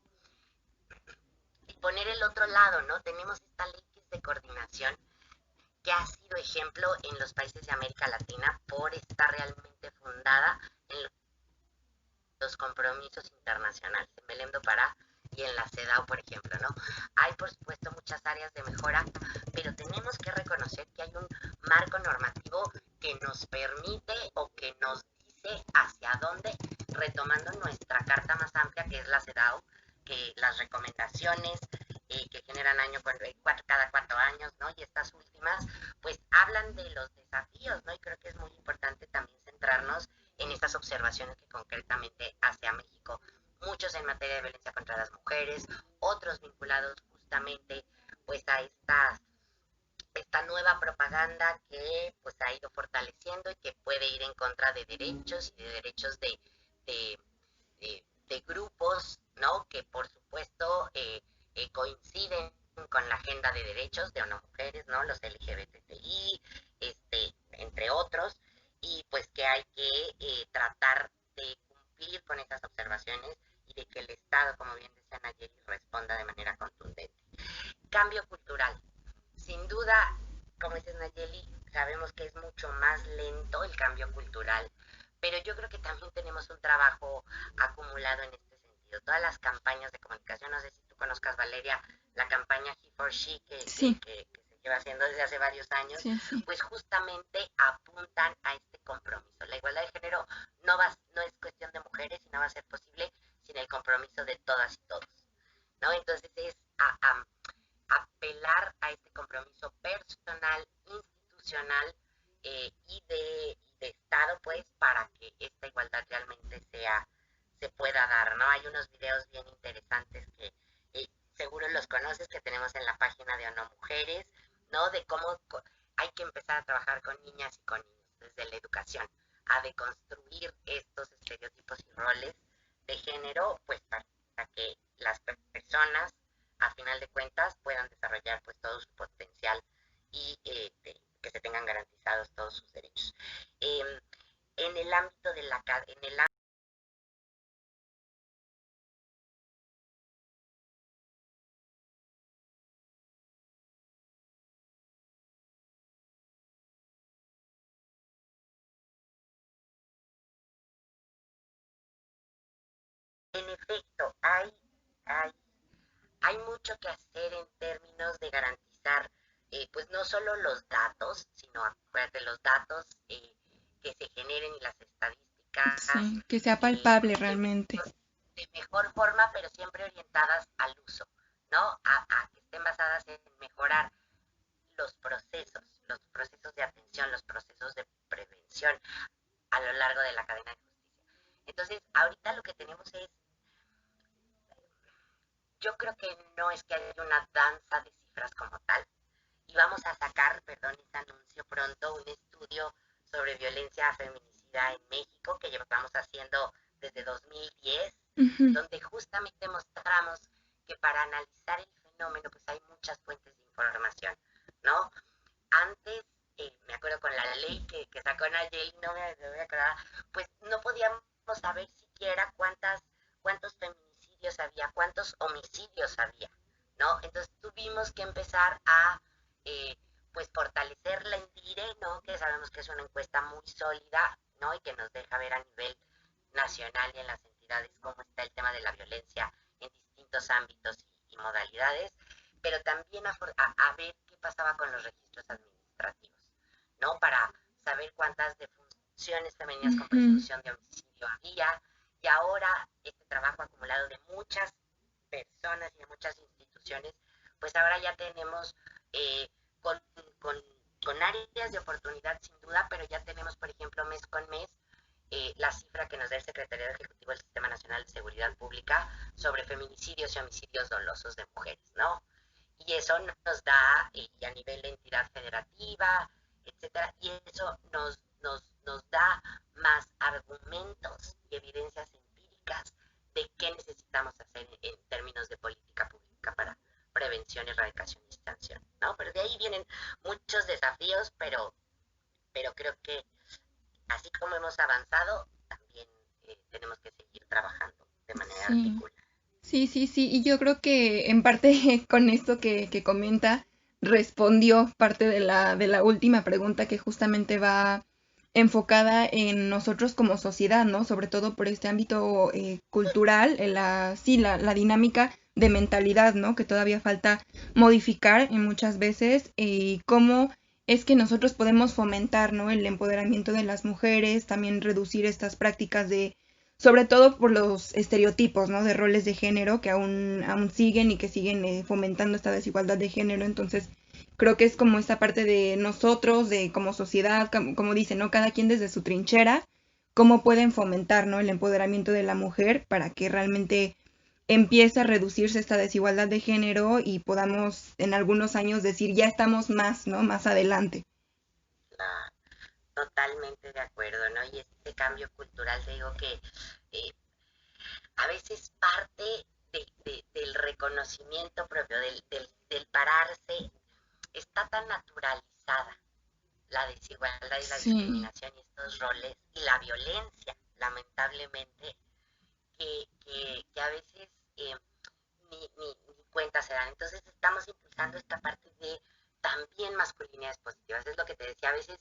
y poner el otro lado, ¿no? Tenemos esta ley que es de coordinación que ha sido ejemplo en los países de América Latina por estar realmente fundada en los compromisos internacionales, en Belém do Pará y en la CEDAW, por ejemplo, ¿no? Hay, por supuesto, muchas áreas de mejora, pero tenemos que reconocer que hay un marco normativo que nos permite o que nos dice hacia dónde, retomando nuestra carta más amplia, que es la CEDAW, que las recomendaciones que generan cada 4 años, ¿no? Y estas últimas, pues hablan de los desafíos, ¿no? Y creo que es muy importante también centrarnos en estas observaciones que concretamente hace a México, muchos en materia de violencia contra las mujeres, otros vinculados justamente pues a esta nueva propaganda que pues ha ido fortaleciendo y que puede ir en contra de derechos y de derechos de, de grupos, ¿no? Que por supuesto coinciden con la agenda de derechos de no mujeres, ¿no? Los LGBTI, entre otros, y pues que hay que tratar de cumplir con esas observaciones y de que el Estado, como bien decía Nayeli, responda de manera contundente. Cambio cultural. Sin duda, como dices Nayeli, sabemos que es mucho más lento el cambio cultural, pero yo creo que también tenemos un trabajo acumulado en este sentido. Todas las campañas de comunicación, no sé si tú conozcas, Valeria, la campaña He for She Sí, que se lleva haciendo desde hace varios años, sí, sí. pues justamente apuntan a este compromiso. La igualdad de género no es cuestión de mujeres y no va a ser posible sin el compromiso de todas y todos, ¿no? Entonces es apelar a este compromiso personal, institucional y de Estado, pues, para que esta igualdad realmente se pueda dar, ¿no? Hay unos videos bien interesantes que seguro los conoces, que tenemos en la página de ONO Mujeres, ¿no? De cómo hay que empezar a trabajar con niñas y con niños desde la educación, a deconstruir estos estereotipos y roles de género, pues, para que las personas a final de cuentas puedan desarrollar pues todo su potencial y que se tengan garantizados todos sus derechos. En el ámbito de en el en efecto, hay, hay mucho que hacer en términos de garantizar, pues no solo los datos, sino acuérdate, los datos que se generen y las estadísticas, Sí, que sea palpable pues realmente. de mejor forma, pero siempre orientadas al uso, ¿no? A que estén basadas en mejorar los procesos de atención, los procesos de prevención a lo largo de la cadena de justicia. Entonces, ahorita lo que tenemos es, yo creo que no es que haya una danza de cifras como tal, y vamos a sacar, perdón, ese anuncio pronto, un estudio sobre violencia feminicida en México que llevamos haciendo desde 2010, Ujú. donde justamente mostramos que para analizar el fenómeno pues hay muchas fuentes de información, ¿no? Antes, me acuerdo con la ley que sacó Nayeli, no me acordaba, pues no podíamos saber siquiera cuántos feminicidios había, cuántos homicidios había, ¿no? Entonces tuvimos que empezar a eh, pues fortalecer la ENDIRE, ¿no? Que sabemos que es una encuesta muy sólida, ¿no? Y que nos deja ver a nivel nacional y en las entidades cómo está el tema de la violencia en distintos ámbitos y modalidades, pero también a ver qué pasaba con los registros administrativos, ¿no? Para saber cuántas defunciones femeninas con Ujú. presunción de homicidio había, y ahora este trabajo acumulado de muchas personas y de muchas instituciones, pues ahora ya tenemos eh, con, con, con áreas de oportunidad sin duda, pero ya tenemos, por ejemplo, mes con mes, la cifra que nos da el Secretariado Ejecutivo del Sistema Nacional de Seguridad Pública sobre feminicidios y homicidios dolosos de mujeres, ¿no? Y eso nos da, y a nivel de entidad federativa, etcétera, y eso nos da más argumentos y evidencias empíricas de qué necesitamos hacer en términos de política pública para prevención, erradicación y sanción, ¿no? Pero de ahí vienen muchos desafíos, pero creo que así como hemos avanzado, también tenemos que seguir trabajando de manera Sí. articulada. Sí, sí, sí, y yo creo que en parte con esto que comenta, respondió parte de la última pregunta, que justamente va enfocada en nosotros como sociedad, ¿no? Sobre todo por este ámbito cultural, la dinámica de mentalidad, ¿no? Que todavía falta modificar en muchas veces, cómo es que nosotros podemos fomentar, ¿no? El empoderamiento de las mujeres, también reducir estas prácticas de, sobre todo por los estereotipos, ¿no? De roles de género que aún siguen y que siguen fomentando esta desigualdad de género. Entonces, creo que es como esta parte de nosotros, de como sociedad, como dice, ¿no? Cada quien desde su trinchera, cómo pueden fomentar, ¿no? El empoderamiento de la mujer para que realmente empiece a reducirse esta desigualdad de género y podamos en algunos años decir, ya estamos más, ¿no? Más adelante. Ah, totalmente de acuerdo, ¿no? Y este cambio cultural, te digo que eh, a veces parte del reconocimiento propio, del pararse, está tan naturalizada la desigualdad y la Sí, discriminación y estos roles y la violencia, lamentablemente, que a veces ni cuenta se dan. Entonces estamos impulsando esta parte de también masculinidades positivas. Es lo que te decía, a veces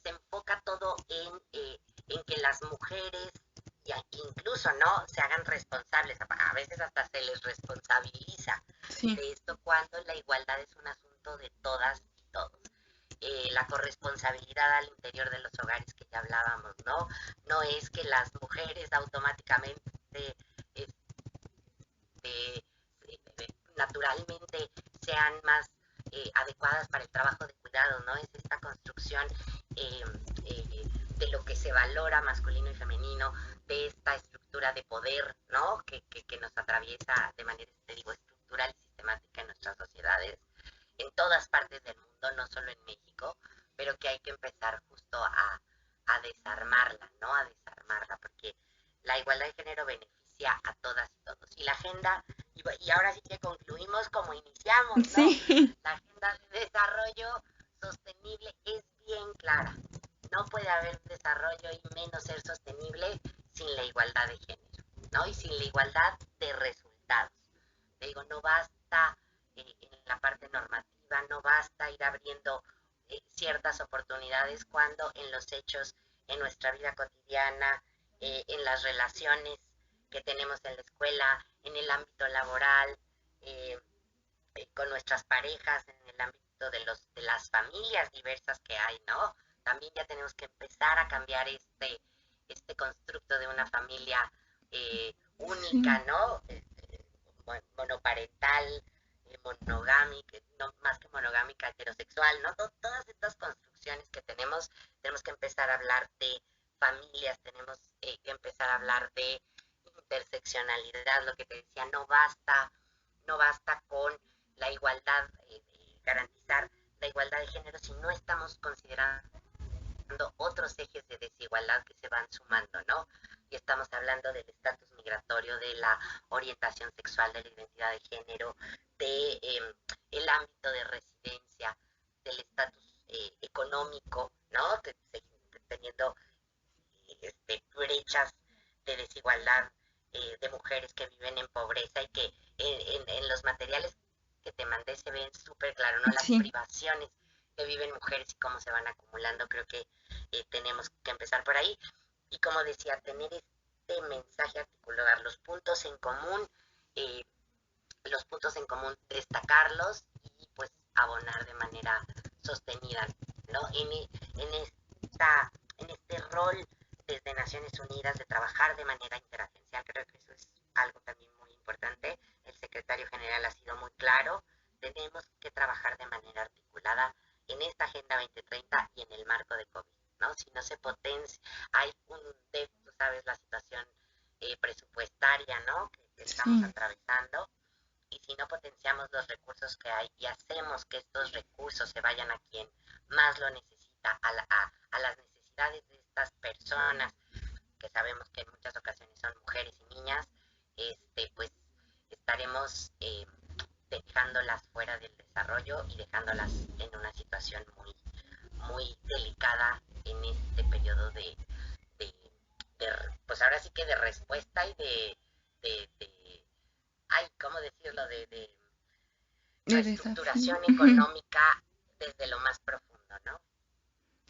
se enfoca todo en que las mujeres incluso no se hagan responsables, a veces hasta se les responsabiliza sí, de esto cuando la igualdad es un asunto de todas y todos. La corresponsabilidad al interior de los hogares que ya hablábamos, ¿no? No es que las mujeres automáticamente naturalmente sean más adecuadas para el trabajo de cuidado, ¿no? Es esta construcción eh, de lo que se valora masculino y femenino, de esta estructura de poder, ¿no? Que nos atraviesa de manera, te digo, estructural y sistemática en nuestras sociedades, en todas partes del mundo, no solo en México, pero que hay que empezar justo a desarmarla, ¿no? A desarmarla, porque la igualdad de género beneficia a todas y todos. Y la agenda, y ahora sí que concluimos como iniciamos, ¿no? sí, La agenda de desarrollo sostenible es bien clara. No puede haber desarrollo y menos ser sostenible sin la igualdad de género, ¿no? Y sin la igualdad de resultados. Te digo, no basta en la parte normativa, no basta ir abriendo ciertas oportunidades cuando en los hechos, en nuestra vida cotidiana, en las relaciones que tenemos en la escuela, en el ámbito laboral, eh, con nuestras parejas, en el ámbito de las familias diversas que hay, ¿no? También ya tenemos que empezar a cambiar este constructo de una familia sí, única, ¿no? Monoparental, monogámica, no, más que monogámica, heterosexual, ¿no? Todas estas construcciones que tenemos que empezar a hablar de familias, tenemos que empezar a hablar de interseccionalidad, lo que te decía, no basta con la igualdad, garantizar la igualdad de género si no estamos considerando otros ejes de desigualdad que se van sumando, ¿no? Y estamos hablando del estatus migratorio, de la orientación sexual, de la identidad de género, de el ámbito de residencia, del estatus económico, ¿no? Teniendo brechas de desigualdad de mujeres que viven en pobreza y que en los materiales que te mandé se ven súper claro, ¿no? Las sí, privaciones que viven mujeres y cómo se van acumulando. Creo que tenemos que empezar por ahí. Y como decía, tener este mensaje, articular eh, los puntos en común, destacarlos y pues abonar de manera sostenida, ¿no? En este rol desde Naciones Unidas de trabajar de manera interagencial, creo que eso es algo también muy importante. El secretario general ha sido muy claro, tenemos que trabajar de manera articulada en esta Agenda 2030 y en el marco de COVID, ¿no? Si no se potencia, tú sabes, la situación presupuestaria, ¿no? Que estamos sí, atravesando, y si no potenciamos los recursos que hay y hacemos que estos recursos se vayan a quien más lo necesita, a las necesidades de estas personas, que sabemos que en muchas ocasiones son mujeres y niñas, pues estaremos dejándolas fuera del desarrollo y dejándolas en una situación muy delicada en este periodo de, de pues ahora sí que de respuesta y de ay, ¿cómo decirlo? reestructuración económica desde lo más profundo, ¿no?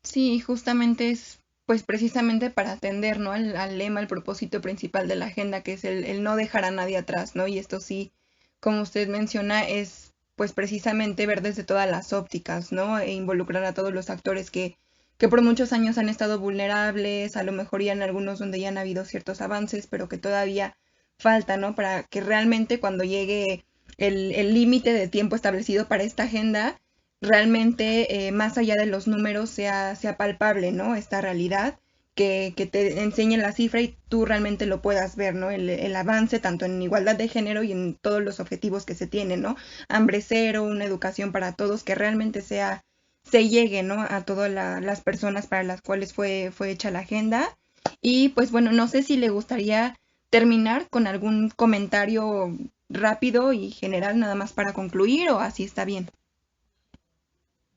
Sí, justamente es pues precisamente para atender, ¿no? Al lema, al propósito principal de la agenda, que es el no dejar a nadie atrás, ¿no? Y esto sí, como usted menciona, es pues precisamente ver desde todas las ópticas, ¿no? E involucrar a todos los actores que por muchos años han estado vulnerables, a lo mejor ya en algunos donde ya han habido ciertos avances, pero que todavía falta, ¿no? Para que realmente cuando llegue el límite de tiempo establecido para esta agenda, realmente más allá de los números sea palpable, ¿no? Esta realidad, que te enseñe la cifra y tú realmente lo puedas ver, ¿no? El avance tanto en igualdad de género y en todos los objetivos que se tienen, ¿no? Hambre cero, una educación para todos, que realmente se llegue, ¿no? A todas las personas para las cuales fue hecha la agenda. Y pues bueno, no sé si le gustaría terminar con algún comentario rápido y general nada más para concluir o así está bien.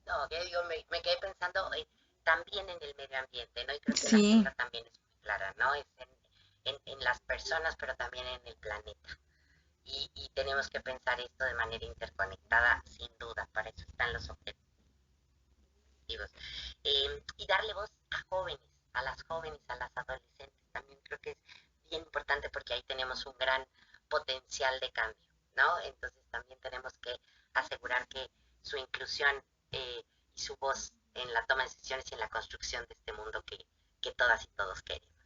No, que digo, me quedé pensando también en el medio ambiente, ¿no? Y creo que la Sí, agenda también es muy clara, ¿no? Es en las personas, pero también en el planeta. Y tenemos que pensar esto de manera interconectada, sin duda, para eso están los objetivos. Y darle voz a jóvenes, a las jóvenes, a las adolescentes, también creo que es bien importante porque ahí tenemos un gran potencial de cambio, ¿no? Entonces también tenemos que asegurar que su inclusión y su voz en la toma de decisiones y en la construcción de este mundo que todas y todos queremos.